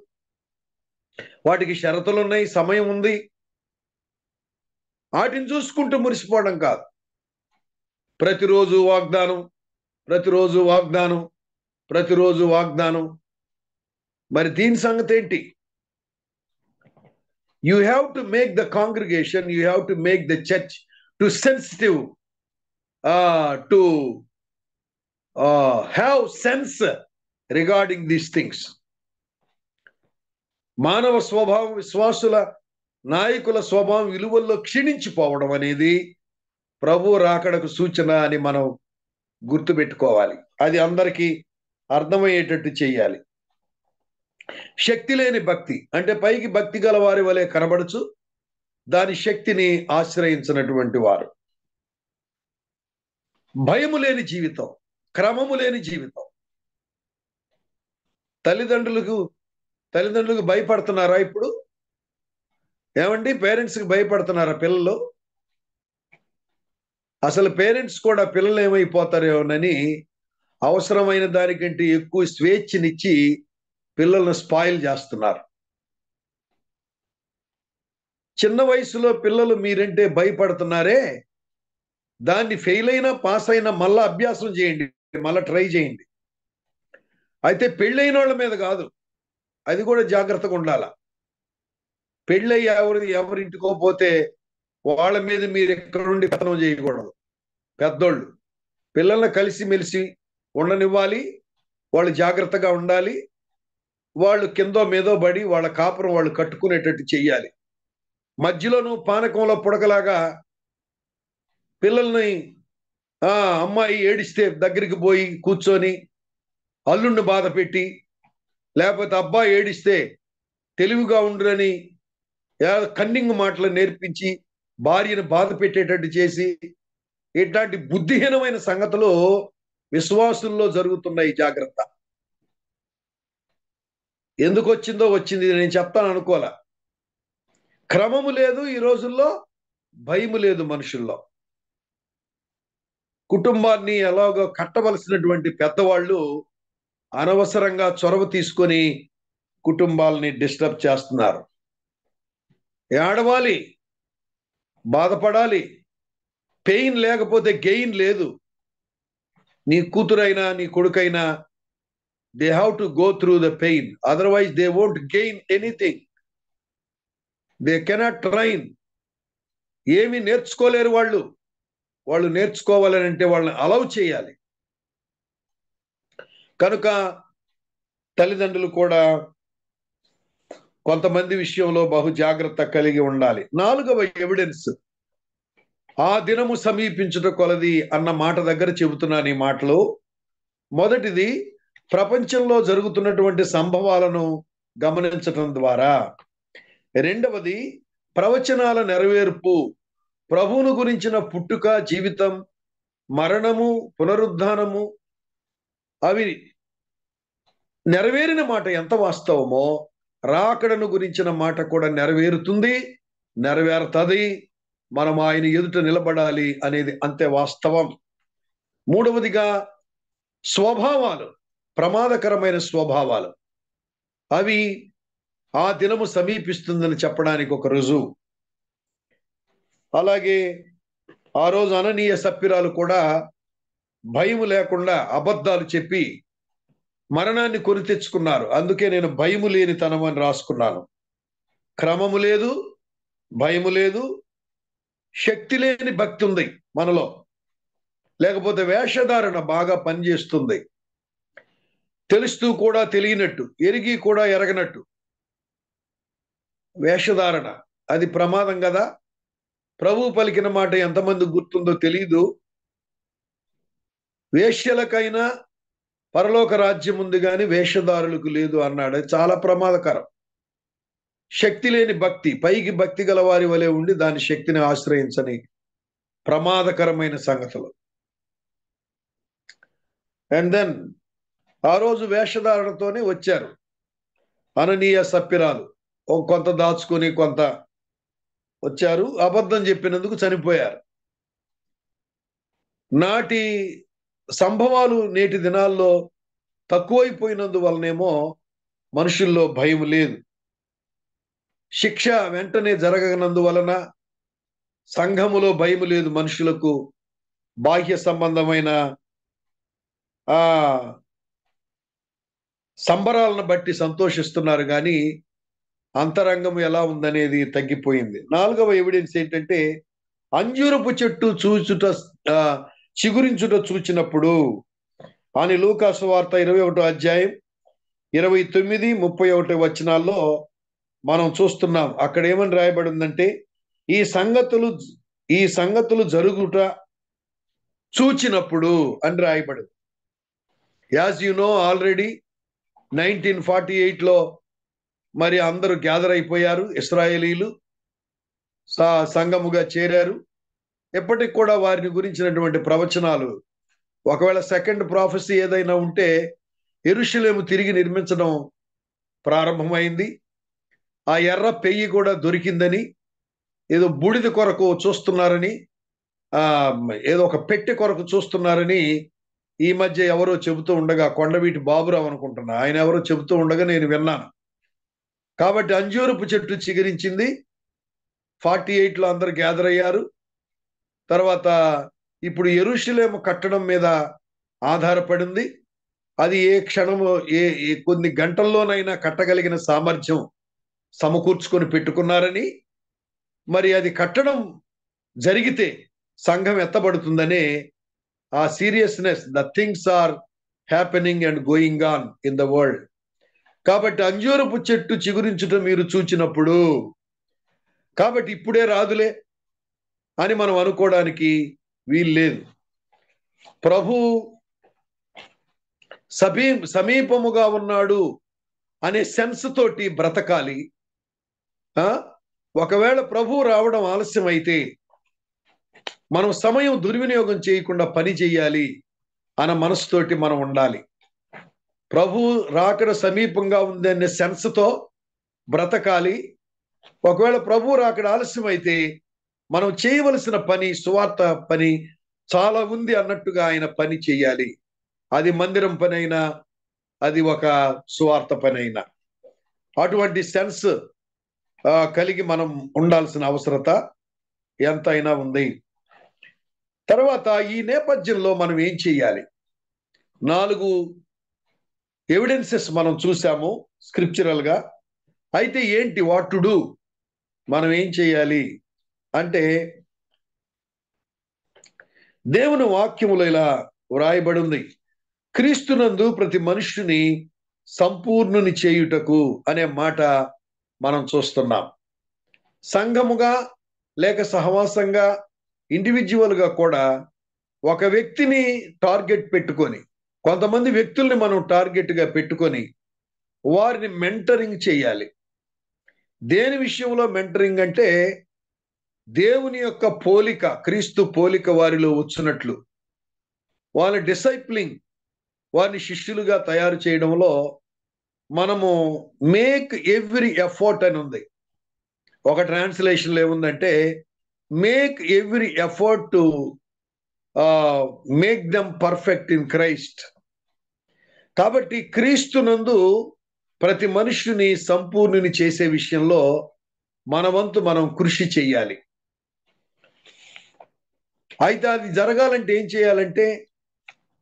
S4: వాటికి షరతులు ఉన్నాయి, సమయం ఉంది. వాటిని చూసుకుంటూ మురిసిపోవడం కాదు. ప్రతిరోజు వాగ్దానం, ప్రతిరోజు వాగ్దానం, ప్రతిరోజు వాగ్దానం. మరి దీని సంగతి ఏంటి? You have to make the congregation, you have to make the church to sensitive to have sense regarding these things. మానవ స్వభావం, విశ్వాసుల నాయకుల స్వభావం, విలువల్లో క్షీణించిపోవడం అనేది ప్రభు రాకడకు సూచన అని మనం గుర్తుపెట్టుకోవాలి. అది అందరికీ అర్థమయ్యేటట్టు చెయ్యాలి. శక్తి లేని భక్తి అంటే పైకి భక్తి గల వారి వలె కనబడుచు దాని శక్తిని ఆశ్రయించినటువంటి వారు. భయము లేని జీవితం, క్రమము లేని జీవితం. తల్లిదండ్రులకు భయపడుతున్నారా ఇప్పుడు? ఏమండి, పేరెంట్స్కి భయపడుతున్నారా పిల్లలు? అసలు పేరెంట్స్ కూడా పిల్లలు ఏమైపోతారేమోనని అవసరమైన దానికంటే ఎక్కువ స్వేచ్ఛనిచ్చి పిల్లలను స్పాయిల్ చేస్తున్నారు. చిన్న వయసులో పిల్లలు మీరంటే భయపడుతున్నారే, దాన్ని ఫెయిల్ అయినా పాస్ అయినా మళ్ళా అభ్యాసం చేయండి, మళ్ళా ట్రై చేయండి. అయితే పెళ్ళైన వాళ్ళ మీద కాదు, అది కూడా జాగ్రత్తగా ఉండాల. పెళ్ళయి ఎవరింటికో పోతే వాళ్ళ మీద మీరు ఎక్కడుండి కథనం చేయకూడదు. పెద్దోళ్ళు పిల్లల్ని కలిసిమెలిసి ఉండనివ్వాలి, వాళ్ళు జాగ్రత్తగా ఉండాలి. వాళ్ళు కిందో మీదో పడి వాళ్ళ కాపురం వాళ్ళు కట్టుకునేటట్టు చెయ్యాలి. మధ్యలో నువ్వు పానకంలో పుడకలాగా పిల్లల్ని అమ్మాయి ఏడిస్తే దగ్గరికి పోయి కూర్చొని అల్లుణ్ణి బాధ పెట్టి, లేకపోతే అబ్బాయి ఏడిస్తే తెలివిగా ఉండురని కన్నింగ్ మాటలు నేర్పించి భార్యను బాధ పెట్టేటట్టు చేసి, ఇట్లాంటి బుద్ధిహీనమైన సంగతులు విశ్వాసుల్లో జరుగుతున్నాయి. జాగ్రత్త. ఎందుకు వచ్చిందో వచ్చింది, నేను చెప్తాను అనుకోలే. క్రమము లేదు ఈ రోజుల్లో, భయము లేదు మనుషుల్లో. కుటుంబాన్ని ఎలాగో కట్టవలసినటువంటి పెద్దవాళ్ళు అనవసరంగా చొరవ తీసుకొని కుటుంబాలని డిస్టర్బ్ చేస్తున్నారు. ఏడవాలి, బాధపడాలి. పెయిన్ లేకపోతే గెయిన్ లేదు. నీ కూతురైనా నీ కొడుకైనా they have to go through the pain, otherwise they won't gain anything. They cannot train. ఏమి నేర్చుకోలేరు వాళ్ళు. వాళ్ళు నేర్చుకోవాలని అంటే వాళ్ళని అలౌ చేయాలి. కనుక తల్లిదండ్రులు కూడా కొంతమంది విషయంలో బహు జాగ్రత్త కలిగి ఉండాలి. 4వ ఎవిడెన్స్, ఆ దినము సమీపించుట కొలది అన్న మాట దగ్గర చెబుతున్నాను ఈ మాటలు. మొదటిది, ప్రపంచంలో జరుగుతున్నటువంటి సంభవాలను గమనించటం ద్వారా. రెండవది, ప్రవచనాల నెరవేర్పు, ప్రభువును గురించిన పుట్టుక, జీవితం, మరణము, పునరుద్ధానము, అవి నెరవేరిన మాట ఎంత వాస్తవమో రాకడను గురించిన మాట కూడా నెరవేరుతుంది, నెరవేరుతుంది. మనం ఆయన ఎదుట నిలబడాలి అనేది అంతే వాస్తవం. మూడవదిగా స్వభావాలు, ప్రమాదకరమైన స్వభావాలు. అవి ఆ దినము సమీపిస్తుందని చెప్పడానికి ఒక రుజువు. అలాగే ఆ రోజు అననీయ సప్పిరాలు కూడా భయము లేకుండా అబద్ధాలు చెప్పి మరణాన్ని కొని తెచ్చుకున్నారు. అందుకే నేను భయము లేని తనం అని రాసుకున్నాను. క్రమము లేదు, భయము లేదు, శక్తి లేని భక్తి ఉంది మనలో. లేకపోతే వేషధారణ బాగా పనిచేస్తుంది. తెలుస్తూ కూడా తెలియనట్టు, ఎరిగి కూడా ఎరగనట్టు వేషధారణ, అది ప్రమాదం కదా. ప్రభు పలికిన మాట ఎంతమంది గుర్తుందో తెలియదు. వేశ్యలకైనా పరలోక రాజ్యం ఉంది కానీ వేషధారులకు లేదు అన్నాడు. చాలా ప్రమాదకరం. శక్తి లేని భక్తి, పైకి భక్తి గల వారి వలె ఉండి దాని శక్తిని ఆశ్రయించని ప్రమాదకరమైన సంగతులు. అండ్ దెన్ ఆ రోజు వేషధారణతోనే వచ్చారు అననీయ సప్పిరాలు. కొంత దాచుకొని కొంత వచ్చారు, అబద్ధం చెప్పినందుకు చనిపోయారు. నాటి సంభవాలు నేటి దినాల్లో తక్కువైపోయినందువలనేమో మనుషుల్లో భయం లేదు. శిక్ష వెంటనే జరగనందువలన సంఘములో భయం లేదు మనుషులకు. బాహ్య సంబంధమైన సంబరాలను బట్టి సంతోషిస్తున్నారు కానీ అంతరంగం ఎలా ఉందనేది తగ్గిపోయింది. నాలుగవ ఎవిడెన్స్ ఏంటంటే అంజూరపు చెట్టు చిగురించుట చూచినప్పుడు అని లూకా సువార్త 21వ అధ్యాయం 29, 31 వచనాల్లో మనం చూస్తున్నాం. అక్కడ ఏమని రాయబడి ఉందంటే ఈ సంగతులు జరుగుట చూచినప్పుడు అని రాయబడింది. యాజ్ యు నో ఆల్రెడీ 1948లో మరి అందరూ గ్యాదర్ అయిపోయారు. ఇశ్రాయేలీలు సంఘముగా చేరారు. ఎప్పటికి కూడా వారిని గురించినటువంటి ప్రవచనాలు, ఒకవేళ సెకండ్ ప్రాఫెసీ ఏదైనా ఉంటే యెరూషలేము తిరిగి నిర్మించడం ప్రారంభమైంది. ఆ ఎర్ర పెయ్యి కూడా దొరికిందని, ఏదో బూడిద కొరకు చూస్తున్నారని, ఏదో ఒక పెట్టె కొరకు చూస్తున్నారని ఈ మధ్య ఎవరో చెబుతూ ఉండగా, కొండవీటి బాబురావు అనుకుంటున్నా, ఆయన ఎవరో చెబుతూ ఉండగా నేను విన్నాను. కాబట్టి అంజూరపు చెట్టు చిగురించింది. 48లో అందరు గ్యాదర్ అయ్యారు. తర్వాత ఇప్పుడు యెరూషలేము కట్టడం మీద ఆధారపడింది. అది ఏ క్షణము కొన్ని గంటల్లోనైనా కట్టగలిగిన సామర్థ్యం సమకూర్చుకొని పెట్టుకున్నారని, మరి అది కట్టడం జరిగితే సంఘం ఎత్తబడుతుందనే ఆ seriousness, the things are happening and going on in the world. కాబట్టి అంజూరపు చెట్టు చిగురించుట మీరు చూచినప్పుడు, కాబట్టి ఇప్పుడే రాదులే అని మనం అనుకోవడానికి వీలు లేదు. ప్రభు సమీపముగా ఉన్నాడు అనే సెన్స్ తోటి బ్రతకాలి. ఒకవేళ ప్రభు రావడం ఆలస్యం అయితే మనం సమయం దుర్వినియోగం చేయకుండా పని చేయాలి అన్న మనసుతోటి మనం ఉండాలి. ప్రభు రాకడ సమీపంగా ఉంది అనే సెన్స్తో బ్రతకాలి. ఒకవేళ ప్రభు రాకడ ఆలస్యం అయితే మనం చేయవలసిన పని, సువార్త పని చాలా ఉంది అన్నట్టుగా ఆయన పని చేయాలి. అది మందిరం పని అయినా, అది ఒక సువార్త పని అయినా, అటువంటి సెన్స్ కలిగి మనం ఉండాల్సిన అవసరత ఎంతైనా ఉంది. తర్వాత ఈ నేపథ్యంలో మనం ఏం చేయాలి? 4 ఎవిడెన్సెస్ మనం చూసాము స్క్రిప్చరల్ గా. అయితే ఏంటి, వాట్ టు డూ, మనం ఏం చేయాలి అంటే, దేవుని వాక్యములో ఇలా వ్రాయబడి ఉంది, క్రీస్తునందు ప్రతి మనుష్యుని సంపూర్ణుని చేయుటకు అనే మాట మనం చూస్తున్నాం. సంఘముగా లేక సహవాసంగా, ఇండివిజువల్గా కూడా ఒక వ్యక్తిని టార్గెట్ పెట్టుకొని, కొంతమంది వ్యక్తుల్ని మనం టార్గెట్గా పెట్టుకొని వారిని మెంటరింగ్ చేయాలి. దేని విషయంలో మెంటరింగ్ అంటే, దేవుని యొక్క పోలిక, క్రీస్తు పోలిక వారిలో వచ్చినట్లు వాళ్ళ డిసైప్లింగ్ వారిని శిష్యులుగా తయారు చేయడంలో మనము మేక్ ఎవ్రీ ఎఫర్ట్ అని ఉంది. ఒక ట్రాన్స్లేషన్లో ఏముందంటే make every effort to make them perfect in Christ. కాబట్టి క్రీస్తునందు ప్రతి మనుష్యుని సంపూర్ణుని చేసే విషయంలో మన వంతు మనం కృషి చెయ్యాలి. అయితే అది జరగాలంటే ఏం చేయాలంటే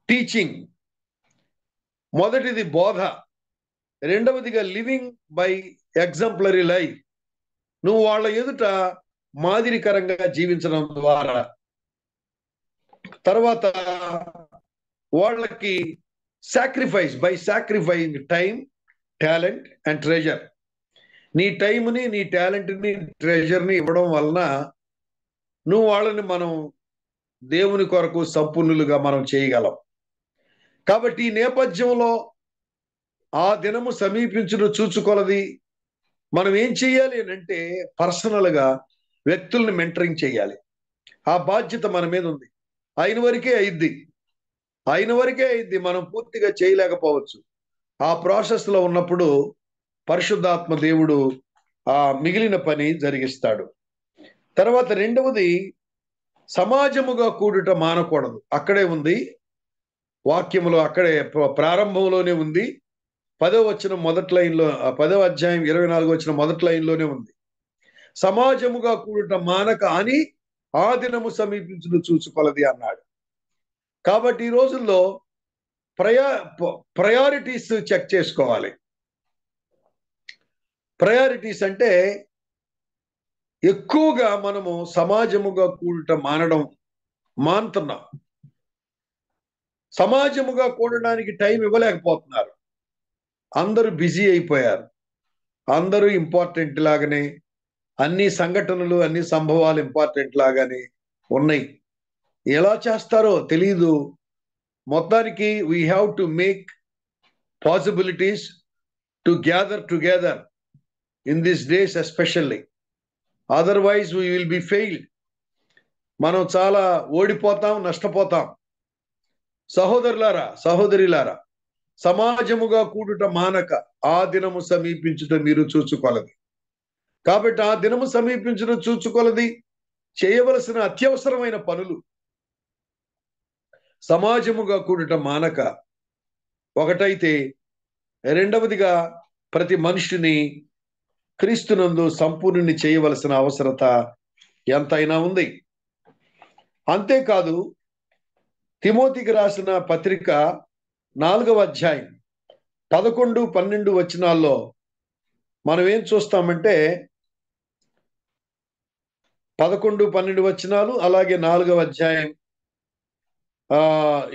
S4: టీచింగ్, మొదటిది బోధ, రెండవదిగా లివింగ్ బై ఎగ్జాంపులరీ లైఫ్. నువ్వు వాళ్ళ ఎదుట మాదిరికరంగా జీవించడం ద్వారా, తర్వాత వాళ్ళకి sacrifice by sacrificing time, talent and treasure. నీ టైంని, నీ టాలెంట్ని, ట్రెజర్ని ఇవ్వడం వలన నువ్వు వాళ్ళని మనం దేవుని కొరకు సంపూర్ణులుగా మనం చేయగలం. కాబట్టి ఈ నేపథ్యంలో ఆ దినము సమీపించును చూచుకొలది మనం ఏం చేయాలి అని అంటే పర్సనల్గా వ్యక్తుల్ని మెంటరింగ్ చేయాలి. ఆ బాధ్యత మన మీద ఉంది. అయిన వరకే అయింది, మనం పూర్తిగా చేయలేకపోవచ్చు. ఆ ప్రాసెస్లో ఉన్నప్పుడు పరిశుద్ధాత్మ దేవుడు ఆ మిగిలిన పని జరిగిస్తాడు. తర్వాత రెండవది సమాజముగా కూడుట మానకూడదు. అక్కడే ఉంది వాక్యములో, అక్కడే ప్రారంభంలోనే ఉంది. 10వ వచనం మొదటి లైన్లో, 10వ అధ్యాయం 24వ వచనం మొదటి లైన్లోనే ఉంది. సమాజముగా కూడుట మానక అని ఆ దినము సమీపించును చూచుకొలది అన్నాడు. కాబట్టి ఈ రోజుల్లో ప్రయారిటీస్ చెక్ చేసుకోవాలి. ప్రయారిటీస్ అంటే ఎక్కువగా మనము సమాజముగా కూడుట మానుతున్నాం. సమాజముగా కూడడానికి టైం ఇవ్వలేకపోతున్నారు. అందరూ బిజీ అయిపోయారు. అందరూ ఇంపార్టెంట్ లాగానే, అన్ని సంఘటనలు, అన్ని సంభవాలు ఇంపార్టెంట్ లాగానే ఉన్నాయి. ఎలా చేస్తారో తెలీదు. మొత్తానికి we have to make possibilities to gather together in this days especially, otherwise we will be failed. మనం చాలా ఓడిపోతాం, నష్టపోతాం. సహోదరులారా, సహోదరిలారా, సమాజముగా కూడుట మానక ఆ దినము సమీపించుట మీరు చూచుకొలది. కాబట్టి ఆ దినము సమీపించుట చూచుకొలది చేయవలసిన అత్యవసరమైన పనులు సమాజముగా కూడుట మానక ఒకటైతే, రెండవదిగా ప్రతి మనుషుని క్రీస్తునందు సంపూర్ణుని చేయవలసిన అవసరత ఎంతైనా ఉంది. అంతేకాదు తిమోతికి రాసిన పత్రిక 4వ అధ్యాయం 11, 12 వచనాల్లో మనం ఏం చూస్తామంటే 11, 12 వచనాలు, అలాగే 4వ అధ్యాయం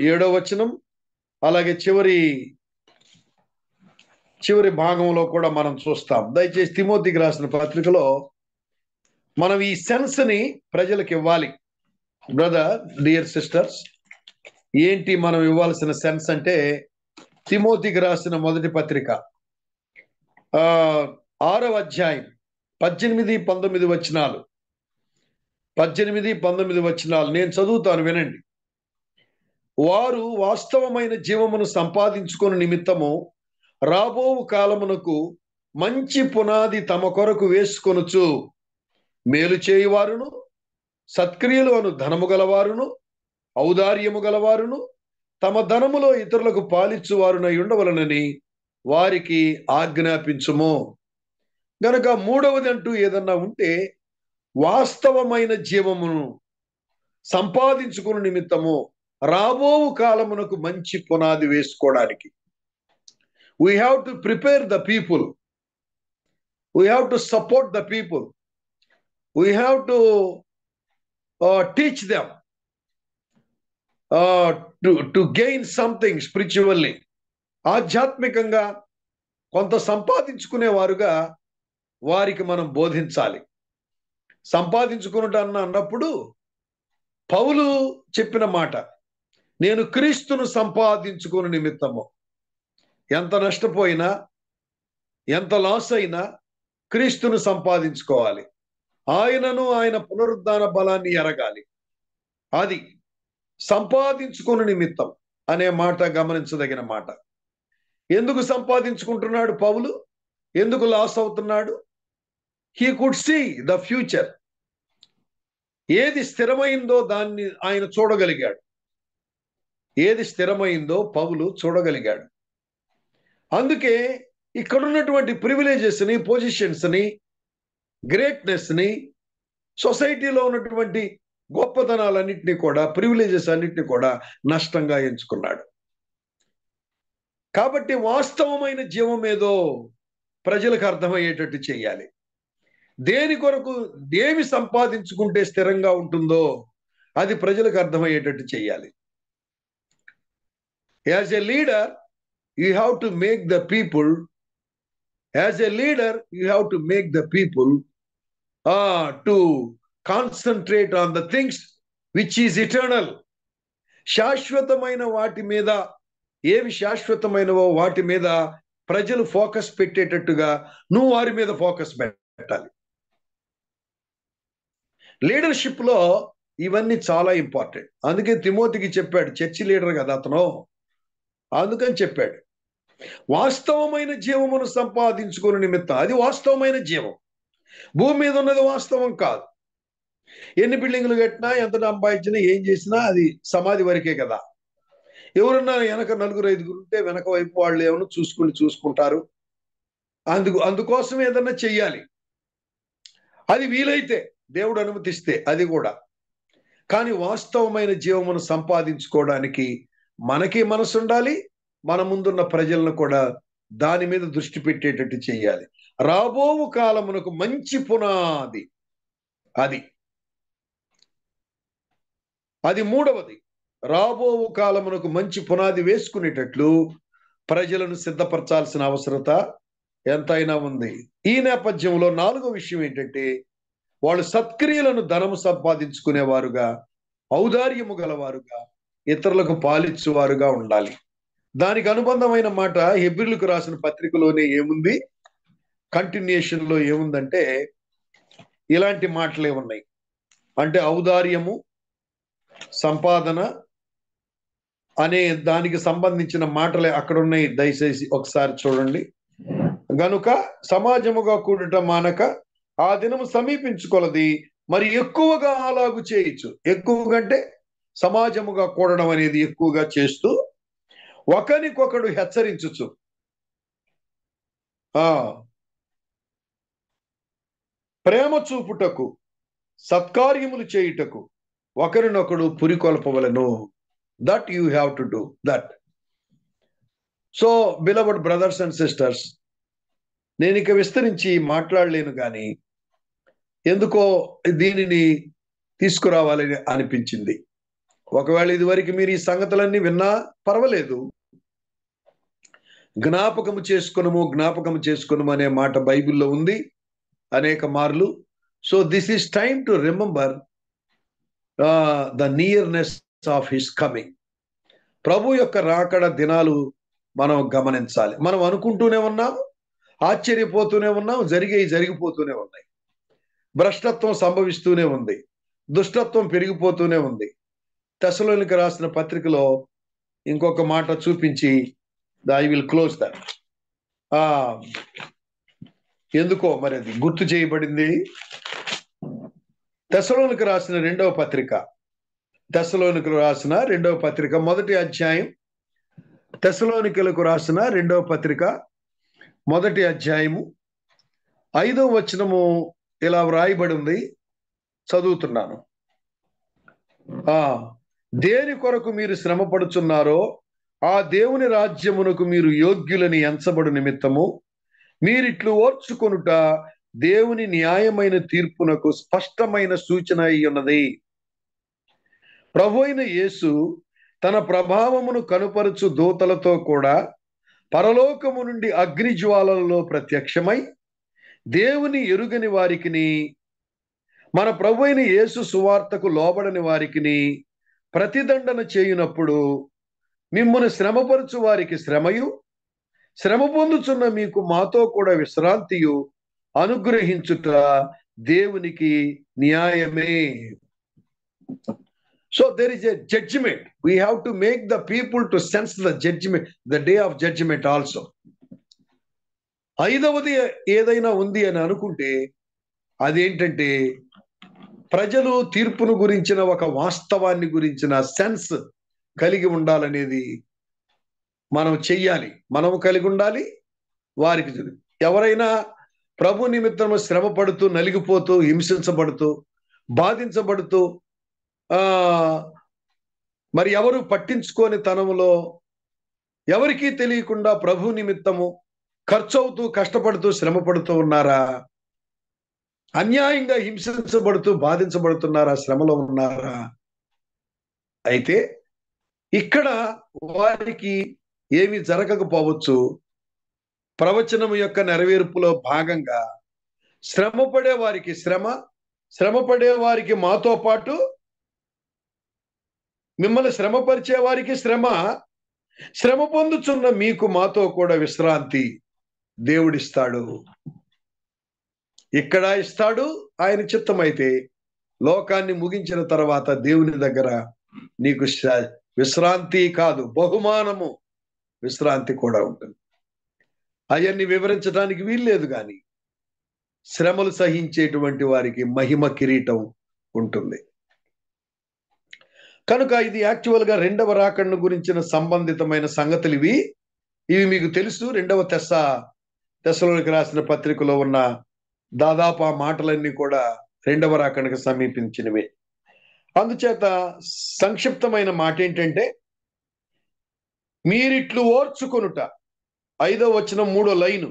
S4: 7వ వచనం, అలాగే చివరి భాగంలో కూడా మనం చూస్తాం. దయచేసి తిమోతికి రాసిన పత్రికలో మనం ఈ సెన్స్ ని ప్రజలకు ఇవ్వాలి. బ్రదర్, డియర్ సిస్టర్స్, ఏంటి మనం ఇవ్వాల్సిన సెన్స్ అంటే తిమోతికి రాసిన మొదటి పత్రిక 6వ అధ్యాయం 18, 19 వచనాలు. 18, 19 వచనాలు నేను చదువుతాను, వినండి. వారు వాస్తవమైన జీవమును సంపాదించుకుని నిమిత్తము రాబో కాలమునకు మంచి పునాది తమ కొరకు వేసుకొనుచు మేలు చేయువారును, సత్క్రియలు అను ధనము గలవారును, ఔదార్యము గలవారును, తమ ధనములో ఇతరులకు పాలిచ్చువారునై ఉండవలనని వారికి ఆజ్ఞాపించుము. గనక మూడవది అంటూ ఏదన్నా ఉంటే వాస్తవమైన జీవమును సంపాదించుకుని నిమిత్తము రాబో కాలమునకు మంచి పునాది వేసుకోవడానికి. We have to prepare the people. We have to support the people. We have to teach them to gain something spiritually. ఆధ్యాత్మికంగా కొంత సంపాదించుకునేవారుగా వారికి మనం బోధించాలి. అన్నప్పుడు పౌలు చెప్పిన మాట, నేను క్రీస్తును సంపాదించుకుని నిమిత్తము. ఎంత నష్టపోయినా, ఎంత లాస్ అయినా క్రీస్తును సంపాదించుకోవాలి. ఆయనను, ఆయన పునరుద్ధాన బలాన్ని ఎరగాలి. అది సంపాదించుకుని నిమిత్తం. అనే మాట గమనించదగిన మాట. ఎందుకు సంపాదించుకుంటున్నాడు పౌలు? ఎందుకు లాస్ అవుతున్నాడు? He could see the future. ఏది స్థిరమైందో దాన్ని ఆయన చూడగలిగాడు. ఏది స్థిరమైందో పౌలు చూడగలిగాడు. అందుకే ఇక్కడున్నటువంటి ప్రివిలేజెస్ని, పొజిషన్స్ని, గ్రేట్నెస్ని, సొసైటీలో ఉన్నటువంటి గొప్పతనాలన్నింటినీ కూడా, ప్రివిలేజెస్ అన్నింటినీ కూడా నష్టంగా ఎంచుకున్నాడు. కాబట్టి వాస్తవమైన జీవం ఏదో ప్రజలకు అర్థమయ్యేటట్టు చేయాలి. దేని కొరకు ఏమి సంపాదించుకుంటే స్థిరంగా ఉంటుందో అది ప్రజలకు అర్థమయ్యేటట్టు చేయాలి. As a leader you have to make the people, as a leader you have to make the people to concentrate on the things which is eternal. శాశ్వతమైన వాటి మీద, ఏవి శాశ్వతమైనవో వాటి మీద ప్రజలు ఫోకస్ పెట్టేటట్టుగా నువ్వు వారి మీద ఫోకస్ పెట్టాలి. లీడర్షిప్ లో ఇవన్నీ చాలా ఇంపార్టెంట్. అందుకే తిమోతికి చెప్పాడు, చర్చి లీడర్ కదా అతను, అందుకని చెప్పాడు వాస్తవమైన జీవమును సంపాదించుకునే నిమిత్తం. అది వాస్తవమైన జీవం. భూమి మీద ఉన్నది వాస్తవం కాదు. ఎన్ని బిల్డింగ్లు కట్టినా, ఎంత సంపాదించినా, ఏం చేసినా అది సమాధి వరకే కదా. ఎవరున్నా వెనక 4-5 ఉంటే వెనక వైపు వాళ్ళు ఏమన్నా చూసుకుంటారు. అందుకోసం ఏదన్నా చెయ్యాలి. అది వీలైతే, దేవుడు అనుమతిస్తే అది కూడా. కానీ వాస్తవమైన జీవమును సంపాదించుకోవడానికి మనకి మనసు ఉండాలి, మన ముందున్న ప్రజలను కూడా దాని మీద దృష్టి పెట్టేటట్టు చేయాలి. రాబోవు కాలమునకు మంచి పునాది అది మూడవది. రాబోవు కాలమునకు మంచి పునాది వేసుకునేటట్లు ప్రజలను సిద్ధపరచాల్సిన అవసరత ఎంతైనా ఉంది. ఈ నేపథ్యంలో 4వ విషయం ఏంటంటే, వాళ్ళు సత్క్రియలను ధనము సంపాదించుకునేవారుగా, ఔదార్యము గలవారుగా, ఇతరులకు పాలిచ్చువారుగా ఉండాలి. దానికి అనుబంధమైన మాట హెబ్రీయులకు రాసిన పత్రికలోనే ఏముంది, కంటిన్యూషన్ లో ఏముందంటే ఇలాంటి మాటలే ఉన్నాయి. అంటే ఔదార్యము, సంపాదన అనే దానికి సంబంధించిన మాటలే అక్కడ ఉన్నాయి. దయచేసి ఒకసారి చూడండి. గనుక సమాజముగా కూడట మానక ఆ దినము సమీపించుకొలది మరి ఎక్కువగా అలాగు చేయొచ్చు. ఎక్కువగా అంటే సమాజముగా కూడడం అనేది ఎక్కువగా చేస్తూ ఒకరికొకడు హెచ్చరించుచు, ప్రేమ చూపుటకు, సత్కార్యములు చేయుటకు ఒకరినొకడు పురికొల్పవలను. That you have to do that. So beloved brothers and sisters, నేను ఇక విస్తరించి మాట్లాడలేను, కానీ ఎందుకో దీనిని తీసుకురావాలని అనిపించింది. ఒకవేళ ఇదివరకు మీరు ఈ సంగతులన్నీ విన్నా పర్వాలేదు. జ్ఞాపకము చేసుకునము అనే మాట బైబిల్లో ఉంది అనేక మార్లు. So this is time to remember the nearness of his coming. ప్రభు యొక్క రాకడ దినాలు మనం గమనించాలి. మనం అనుకుంటూనే ఉన్నాం, ఆశ్చర్యపోతూనే ఉన్నాం, జరిగిపోతూనే ఉన్నాయి. భ్రష్టత్వం సంభవిస్తూనే ఉంది, దుష్టత్వం పెరిగిపోతూనే ఉంది. తెస్సలోనికీయులకు రాసిన పత్రికలో ఇంకొక మాట చూపించి ఐ విల్ క్లోజ్ దట్. ఎందుకో మరి అది గుర్తు చేయబడింది. తెస్సలోనికీయులకు రాసిన రెండవ పత్రిక మొదటి అధ్యాయం, తెస్సలోనికీయులకు రాసిన రెండవ పత్రిక మొదటి అధ్యాయము 5వ వచనము ఇలా వ్రాయబడి ఉంది, చదువుతున్నాను. దేని కొరకు మీరు శ్రమ పడుచున్నారో ఆ దేవుని రాజ్యమునకు మీరు యోగ్యులని ఎంచబడు నిమిత్తము మీరిట్లు ఓర్చుకొనుట దేవుని న్యాయమైన తీర్పునకు స్పష్టమైన సూచన అయి ఉన్నది. ప్రభువైన యేసు తన ప్రభావమును కనుపరచు దూతలతో కూడా పరలోకము నుండి అగ్ని జ్వాలలలో ప్రత్యక్షమై దేవుని ఎరుగని వారికిని, మన ప్రభువైన యేసు సువార్తకు లోబడని వారికిని ప్రతిదండన చేయునప్పుడు మిమ్మును శ్రమపరచు వారికి శ్రమయు, శ్రమ పొందుచున్న మీకు మాతో కూడా విశ్రాంతియు అనుగ్రహించుట దేవునికి న్యాయమే. So there is a judgment. We have to make the people to sense the judgment, the day of judgment also. ఐదవది ఏదైనా ఉంది అని అనుకుంటే అదేంటంటే ప్రజలు తీర్పును గురించిన ఒక వాస్తవాన్ని గురించిన సెన్స్ కలిగి ఉండాలనేది మనం చెయ్యాలి. మనము కలిగి ఉండాలి, వారికి ఎవరైనా ప్రభు నిమిత్తము శ్రమ పడుతూ, నలిగిపోతూ, హింసించబడుతూ, బాధించబడుతూ, మరి ఎవరు పట్టించుకోని తనములో ఎవరికీ తెలియకుండా ప్రభు నిమిత్తము ఖర్చు అవుతూ, కష్టపడుతూ, శ్రమ పడుతూ ఉన్నారా? అన్యాయంగా హింసించబడుతూ, బాధించబడుతున్నారా? శ్రమలో ఉన్నారా? అయితే ఇక్కడ వారికి ఏమి జరగకపోవచ్చు. ప్రవచనము యొక్క నెరవేర్పులో భాగంగా శ్రమపడే వారికి శ్రమపడే వారికి మాతో పాటు మిమ్మల్ని శ్రమపరిచే వారికి శ్రమ పొందుచున్న మీకు మాతో కూడా విశ్రాంతి దేవుడిస్తాడు. ఇక్కడ ఇస్తాడు ఆయన చిత్తమైతే. లోకాన్ని ముగించిన తర్వాత దేవుని దగ్గర నీకు విశ్రాంతి కాదు, బహుమానము, విశ్రాంతి కూడా ఉంటుంది. అవన్నీ వివరించడానికి వీల్లేదు, కానీ శ్రమలు సహించేటువంటి వారికి మహిమ కిరీటం ఉంటుంది. కనుక ఇది యాక్చువల్గా రెండవ రాకడను గురించిన సంబంధితమైన సంగతులు ఇవి మీకు తెలుసు. రెండవ తెస్సలోనికి రాసిన పత్రికలో ఉన్న దాదాపు ఆ మాటలన్నీ కూడా రెండవ రాకడకు సమీపించినవే. అందుచేత సంక్షిప్తమైన మాట ఏంటంటే, మీరిట్లు ఓర్చుకొనుట, 5వ వచనం 3వ లైను,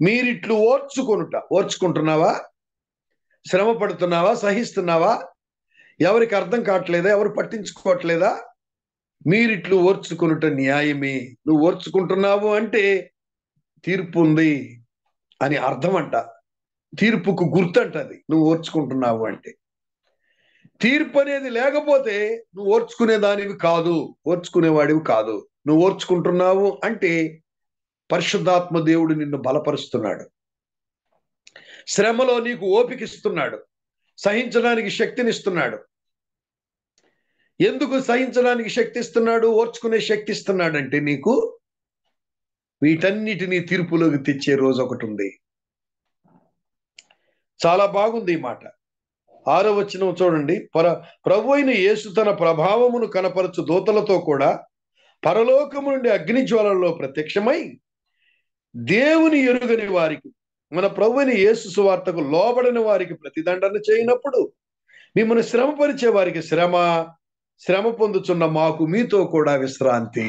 S4: మీరిట్లు ఓర్చుకుంటున్నావా? శ్రమ పడుతున్నావా? సహిస్తున్నావా? ఎవరికి అర్థం కావట్లేదా? ఎవరు పట్టించుకోవట్లేదా? మీరిట్లు ఓర్చుకొనుట న్యాయమే. నువ్వు ఓర్చుకుంటున్నావు అంటే తీర్పు ఉంది అని అర్థం అంట. తీర్పుకు గుర్తంటది నువ్వు ఓర్చుకుంటున్నావు అంటే. తీర్పు అనేది లేకపోతే నువ్వు ఓర్చుకునేదానివి కాదు, ఓర్చుకునేవాడివి కాదు. నువ్వు ఓర్చుకుంటున్నావు అంటే పరిశుద్ధాత్మ దేవుడు నిన్ను బలపరుస్తున్నాడు, శ్రమలో నీకు ఓపిక ఇస్తున్నాడు, సహించడానికి శక్తినిస్తున్నాడు. ఎందుకు సహించడానికి శక్తి ఇస్తున్నాడు, ఓర్చుకునే శక్తి ఇస్తున్నాడు అంటే నీకు వీటన్నిటినీ తీర్పులోకి తెచ్చే రోజు ఒకటి ఉంది. చాలా బాగుంది ఈ మాట. 6వ వచనం చూడండి. ప్రభు అయిన యేసు తన ప్రభావమును కనపరచు దూతలతో కూడా పరలోకము నుండి అగ్నిజ్వాలలో ప్రత్యక్షమై దేవుని ఎరుగని వారికి, మన ప్రభు అయిన యేసు సువార్తకు లోబడిన వారికి ప్రతిదండన చేయనప్పుడు మిమ్మల్ని శ్రమపరిచే వారికి శ్రమ పొందుచున్న మాకు మీతో కూడా విశ్రాంతి.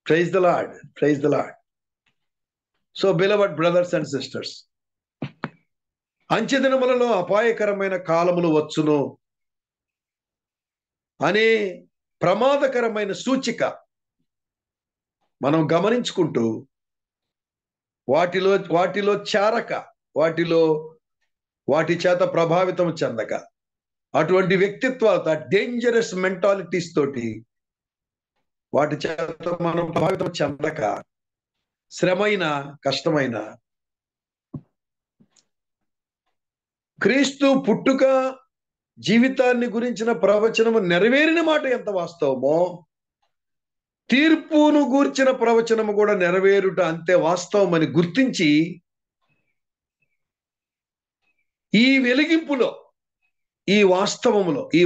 S4: Praise the Lord, praise the Lord. So beloved brothers and sisters, అంచెదినములలో అపాయకరమైన కాలములు వచ్చును అనే ప్రమాదకరమైన సూచిక మనం గమనించుకుంటూ వాటిలో చేరక, వాటి చేత ప్రభావితం చెందక, అటువంటి వ్యక్తిత్వాలతో, డేంజరస్ మెంటాలిటీస్ తోటి వాటి చేత మనం ప్రభావితం చెందక, శ్రమైన కష్టమైన క్రీస్తు పుట్టుక జీవితాన్ని గురించిన ప్రవచనము నెరవేరిన మాట ఎంత వాస్తవమో, తీర్పును గూర్చిన ప్రవచనము కూడా నెరవేరుట అంతే వాస్తవమని గుర్తించి ఈ వెలిగింపులో, ఈ వాస్తవములో, ఈ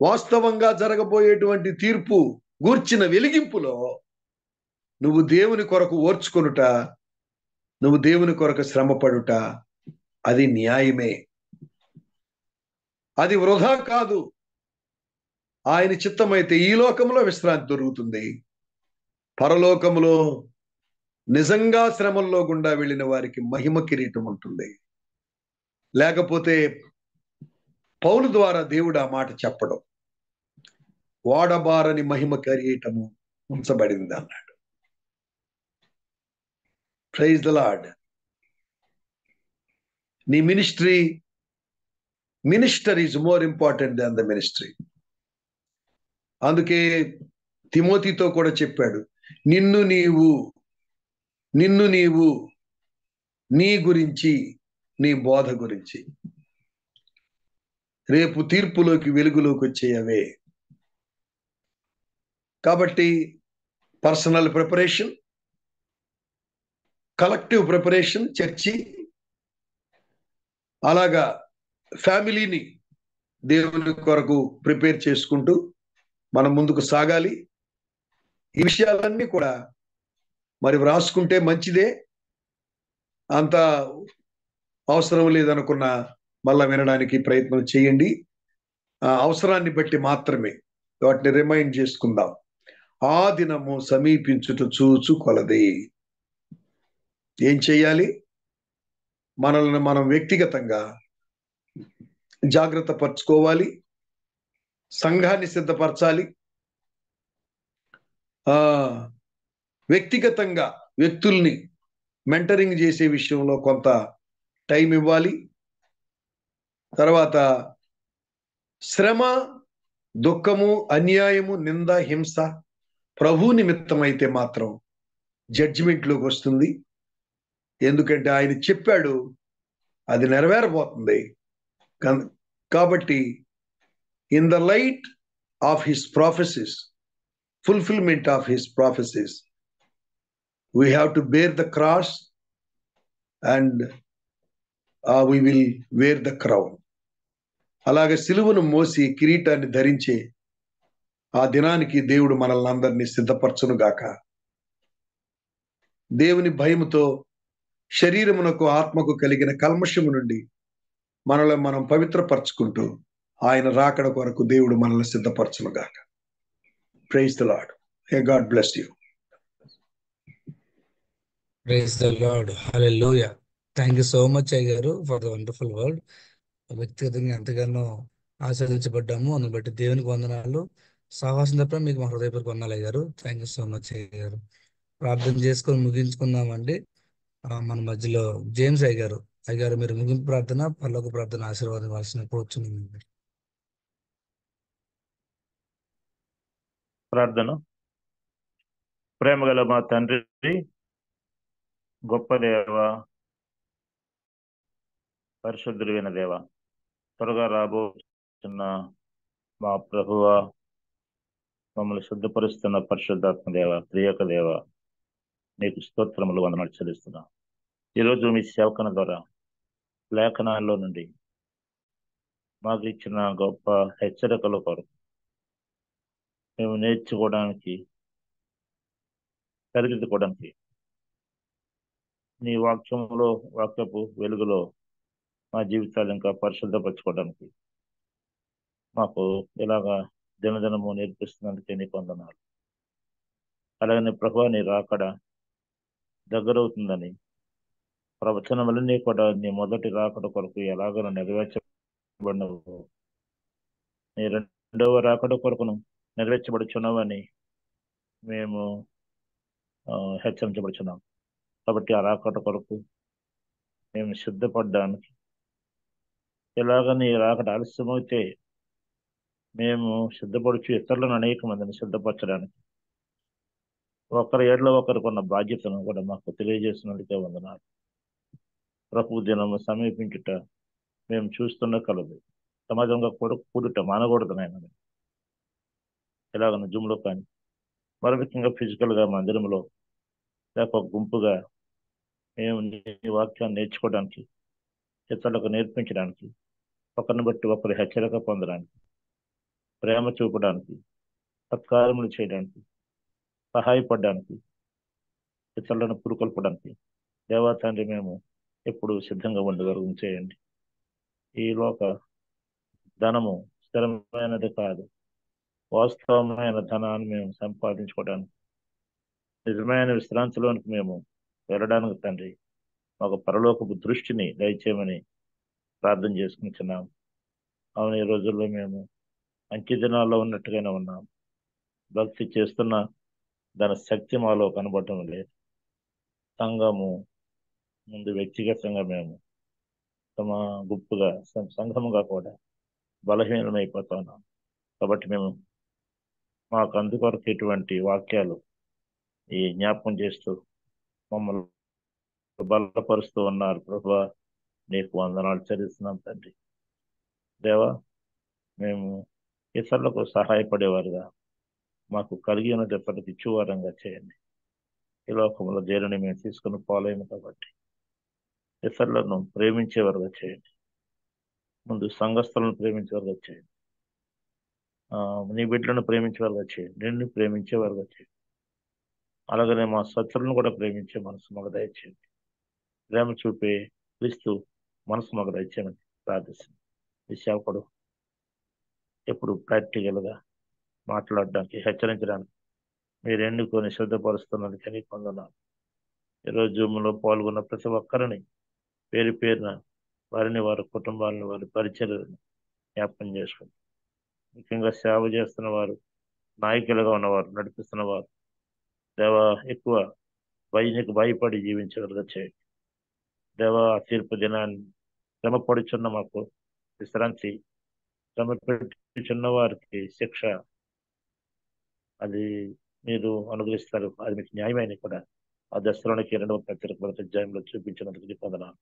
S4: వాస్తవంగా జరగబోయేటువంటి తీర్పు గూర్చిన వెలిగింపులో నువ్వు దేవుని కొరకు ఓర్చుకొనుట, నువ్వు దేవుని కొరకు శ్రమపడుట, అది న్యాయమే, అది వృధా కాదు. ఆయన చిత్తమైతే ఈ లోకంలో విశ్రాంతి దొరుకుతుంది, పరలోకములో నిజంగా శ్రమల్లో గుండా వెళ్ళిన వారికి మహిమ కిరీటం ఉంటుంది. లేకపోతే పౌలు ద్వారా దేవుడు ఆ మాట చెప్పడం, వాడబారని మహిమ కిరీటము ఉంచబడింది అన్నాడు. Praise the Lord. నీ minister is more important than the ministry. అందుకే తిమోతితో కూడా చెప్పాడు, నిన్ను నీవు నీ గురించి, నీ బోధ గురించి. రేపు తీర్పులోకి వెలుగులోకి వచ్చేయవే. కాబట్టి personal preparation, collective preparation, church, అలాగా ఫ్యామిలీని దేవుని కొరకు ప్రిపేర్ చేసుకుంటూ మనం ముందుకు సాగాలి. ఈ విషయాలన్నీ కూడా మరి వ్రాసుకుంటే మంచిదే. అంత అవసరం లేదనుకున్న మళ్ళా వినడానికి ప్రయత్నం చేయండి. అవసరాన్ని బట్టి మాత్రమే వాటిని రిమైండ్ చేసుకుందాం. ఆ దినము సమీపించుట చూచు కొలది. ఏం చేయాలి? మనల్ని మనం వ్యక్తిగతంగా జాగ్రత్త పరచుకోవాలి, సంఘాన్ని సిద్ధపరచాలి. వ్యక్తిగతంగా వ్యక్తుల్ని మెంటరింగ్ చేసే విషయంలో కొంత టైం ఇవ్వాలి. తర్వాత శ్రమ, దుఃఖము, అన్యాయము, నింద, హింస ప్రభు నిమిత్తం అయితే మాత్రం జడ్జిమెంట్లోకి వస్తుంది. ఎందుకంటే ఆయన చెప్పాడు, అది నెరవేరబోతుంది. కాబట్టి in the light of his prophecies, fulfillment of his prophecies, we have to bear the cross and we will wear the crown. అలాగే సిలువను మోసి కిరీటాన్ని ధరించే ఆ దినానికి దేవుడు మనల్ని అందరినీ సిద్ధపరచును గాక. దేవుని భయముతో శరీరమునకు ఆత్మకు కలిగిన కల్మషము నుండి మనల్ని మనం పవిత్రపరచుకుంటూ ఆయన రాకడ కొరకు దేవుడు మనల్ని సిద్ధపరచును గాక. Praise the Lord. May God bless you.
S2: Praise the Lord. Hallelujah. Thank you so much, Ayyaru, for the wonderful word. వ్యక్తిగతంగా ఎంతగానో ఆస్వాదించబడ్డాము. అందుని బట్టి దేవునికి వందనాలు. సాహసం తప్ప మీకు మా హృదయపూర్వక వందనాలు అయ్యారు. థ్యాంక్ యూ సో మచ్ అయ్యారు. ప్రార్థన చేసుకొని ముగించుకుందామండి. మన మధ్యలో జేమ్స్ అయ్యారు. మీరు ముగింపు ప్రార్థన, పరలోక ప్రార్థన ఆశీర్వాదం ఇవ్వాల్సిన కోరుచున్నాను.
S6: ప్రార్థన. ప్రేమగల మా తండ్రి, గొప్ప దేవ, పరిశుద్ధుడైన దేవ, త్వరగా రాబోతున్న మా ప్రభువ, మమ్మల్ని శుద్ధపరుస్తున్న పరిశుద్ధాత్మ దేవ, ప్రియక దేవ, నీకు స్తోత్రములు, వందనాలు చెల్లిస్తున్నా. ఈరోజు మీ సేవకుని ద్వారా లేఖనాల్లో నుండి మాకు ఇచ్చిన గొప్ప హెచ్చరికల కొరకు మేము నేర్చుకోవడానికి, సరిదిద్దుకోవడానికి, నీ వాక్యపు వెలుగులో మా జీవితాలు ఇంకా పరిశుద్ధపరచుకోవడానికి మాకు ఇలాగా దినదినము నేర్పిస్తున్నందుకే నీకు వందనాలు. అలాగనే ప్రభువా, నీ రాకడ దగ్గరవుతుందని ప్రవచనములన్నీ కూడా నీ మొదటి రాకడ కొరకు ఎలాగో నెరవేర్చబడినవు, నీ రెండవ రాకడ కొరకును నెరవేర్చబడుచున్నావని మేము హెచ్చరించబడుచున్నాం. కాబట్టి ఆ రాకడ కొరకు మేము సిద్ధపడడానికి, ఎలాగ నీ రాకడ ఆలస్యమైతే మేము సిద్ధపడుచు ఇతరులను అనేక మందిని సిద్ధపరచడానికి ఒకరి ఏళ్ళలో ఒకరికి ఉన్న బాధ్యతను కూడా మాకు తెలియజేసినందుకే వందనాలు. ప్రభు దినము సమీపించుట మేము చూస్తున్న కలదు. సమాజంగా కూడుట మానకూడదు నాయన. ఎలాగన జూమ్లో కానీ మరి ముఖ్యంగా ఫిజికల్గా మందిరంలో లేక గుంపుగా మేము నీ వాక్యాన్ని నేర్చుకోవడానికి, ఇతరులకు నేర్పించడానికి, ఒకరిని బట్టి ఒకరు హెచ్చరిక పొందడానికి, ప్రేమ చూపడానికి, సత్కారములు చేయడానికి, సహాయపడడానికి, ఇతరులను పురుకొల్పడానికి దేవా తండ్రి మేము ఎప్పుడు సిద్ధంగా ఉండగలుగు చేయండి. ఈ లోక ధనము స్థిరమైనది కాదు. వాస్తవమైన ధనాన్ని మేము సంపాదించుకోవడానికి, నిజమైన విశ్రాంతిలోనికి మేము వెళ్ళడానికి తండ్రి మాకు పరలోకపు దృష్టిని దయచేయమని ప్రార్థన చేసుకుంటున్నాం. అవును, ఈ రోజుల్లో మేము అంత్య దినాల్లో ఉన్నట్టుగానే ఉన్నాం. భక్తి చేస్తున్న దాని శక్తి మాలో కనబడటం లేదు. సంఘము ముందు వ్యక్తిగతంగా మేము గుంపుగా సంఘముగా కూడా బలహీనమైపోతున్నాం. కాబట్టి మేము మాకు అందుకొరకు ఇటువంటి వాక్యాలు ఈ జ్ఞాపకం చేస్తూ మమ్మల్ని బలపరుస్తూ ఉన్నారు. ప్రభువా, నీకు వందనాలు చెల్లిస్తున్నాం తండ్రి. దేవా, మేము ఇతరులకు సహాయపడేవారుగా, మాకు కలిగి ఉన్నది ఎప్పటికి ఇచ్చేవారంగా చేయండి. ఈ లోకంలో దేనిని మేము తీసుకుని పోలేము కాబట్టి ఇతరులను ప్రేమించేవారుగా చేయండి. ముందు సంఘస్థులను ప్రేమించేవారుగా చేయండి. నీ బిడ్డలను ప్రేమించేవారుగా చేయండి. నిన్ను ప్రేమించేవారుగా చేయండి. అలాగనే మా శత్రులను కూడా ప్రేమించే మనసు మాకు దయచేయండి. ప్రేమ చూపే క్రీస్తు మనసు మాకు దయచేయమని ప్రార్థిస్తుంది. ఈ సేవకుడు ఎప్పుడు ప్రాక్టికల్గా మాట్లాడడానికి, హెచ్చరించడానికి మీరు ఎన్నుకొని సిద్ధపరుస్తున్నందుకని పొందనాలు. ఈరోజు జూమ్లో పాల్గొన్న ప్రతి ఒక్కరిని పేరు పేరున వారిని, వారి కుటుంబాలను, వారి పరిచర్యలను జ్ఞాపకం చేసుకోండి. ముఖ్యంగా సేవ చేస్తున్న వారు, నాయకులుగా ఉన్నవారు, నడిపిస్తున్న వారు దేవా ఎక్కువ నీకు భయపడి జీవించగలగా చేయండి. దేవా తీర్పు దినాన్ని శ్రమపడుచున్న మాకు విశ్రాంతి, శ్రమ పెట్టుచున్న వారికి శిక్ష అది మీరు అనుగ్రహిస్తారు. అది మీకు న్యాయమైన కూడా ఆ దశలోనికి 2వ పత్రిక అధ్యాయంలో చూపించినందుకు పొందనాలు.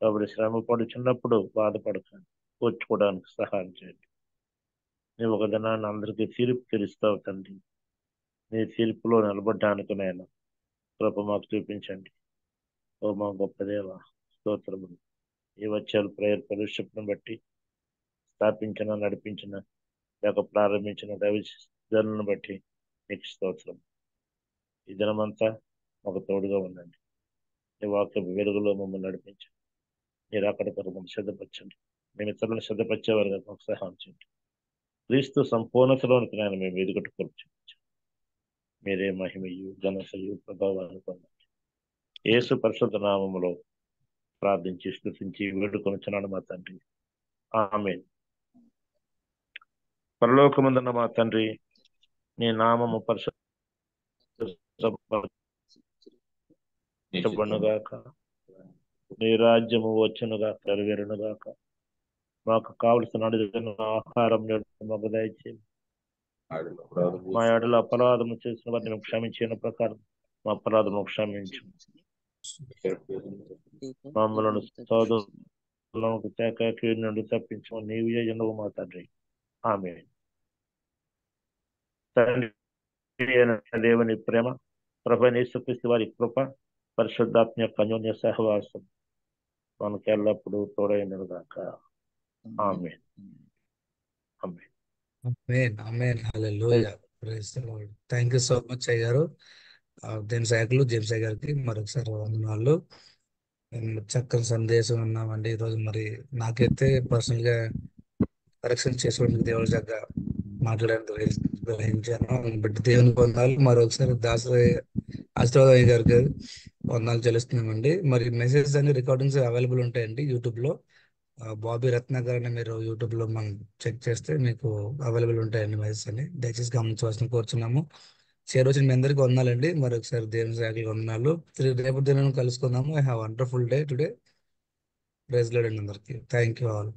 S6: కాబట్టి శ్రమ పడుచున్నప్పుడు బాధపడకండి, కూర్చుకోవడానికి సహాయం చేయండి. నీ ఒక దినాన్ని అందరికీ తీర్పు తీరుస్తావు తండ్రి. నీ తీర్పులో నిలబడ్డానికి నేను కృప మాకు చూపించండి. ఓ మా గొప్ప దేవ, స్తోత్రములు. ఈ వచ్చారు ప్రేయర్ ఫెలోషిప్ను బట్టి స్థాపించిన, నడిపించిన, లేక ప్రారంభించిన దైవజనులను బట్టి మీకు స్తోత్రం. ఈ దినమంతా మాకు తోడుగా ఉండండి. నీ వాక్య వెలుగులో మమ్మల్ని నడిపించండి. మీరు అక్కడ మమ్మల్ని సిద్ధపరచండి. మేము ఇతరులను సిద్ధపరిచేవారుగా మాకు సహాయం చేయండి. క్రీస్తు సంపూర్ణతలోనికి నేను మేము ఎదుగుట చూపించండి. మీరే మహిమయు, ఘనతయు, ప్రభావాన్ని పొందండి. యేసు పరిశుద్ధ నామములో ప్రార్థించి స్తుతించి వేడుకొనుచున్నాను మా తండ్రి. ఆమేన్. పరలోకమందున్న మా తండ్రి, నీ నామము పరిశుద్ధపరచబడునుగాక, నీ రాజ్యము వచ్చునుగాక, నెరవేరునుగాక. మాకు కావలసిన అడుగుతున్న ఆహారం మాకు దయచేయండి. మా ఏడల అపరాధము చేసిన వారిని మేము క్షమించిన ప్రకారం మా అపరాధము క్షమించు. మమ్మలను సోదరులకు కీడు నుండి తప్పించు. నీవు చేయనువు మా తండ్రి. ఆమేన్. తండ్రి అయిన దేవుని ప్రేమ, ప్రభువైన యేసుక్రీస్తు వారి కృప, పరిశుద్ధాత్మ యొక్క అన్యోన్య సహవాసం మనకు ఎల్లప్పుడూ తోడైనగాక. Amen. Amen.
S2: Amen. Amen. Hallelujah. Praise the Lord. Thank you so much అయ్య గారు. దేని శాఖలు జేమ్స్ అయ్య గారికి మరొకసారి వందనాలు. చక్కని సందేశం విన్నామండి ఈరోజు. మరి నాకైతే పర్సనల్ గా కరెక్షన్ చేసుకోవడానికి దేవుడి దగ్గర మాట్లాడడానికి గ్రహించాను. బట్ దేవుని వందనాలు. మరొకసారి ఆశీర్వాదయ్య గారికి వందనాలు చెల్లిస్తున్నామండి. మరి మెసేజ్ అన్ని రికార్డింగ్స్ అవైలబుల్ ఉంటాయండి యూట్యూబ్ లో. బాబీ రత్నాకర్ అని మీరు యూట్యూబ్ లో మనం చెక్ చేస్తే మీకు అవైలబుల్ ఉంటాయండి మెసేజ్ అని. దయచేసి గమనించవలసిన కోరుచున్నాము. చేరొచ్చిన మీ అందరికీ వందనాలండి. మరొకసారి దేవుని శాఖలు వందనాలు. రేపు దినం కలుసుకుందాము. I have wonderful day today. Praise Lord అండి అందరికీ. Thank you all.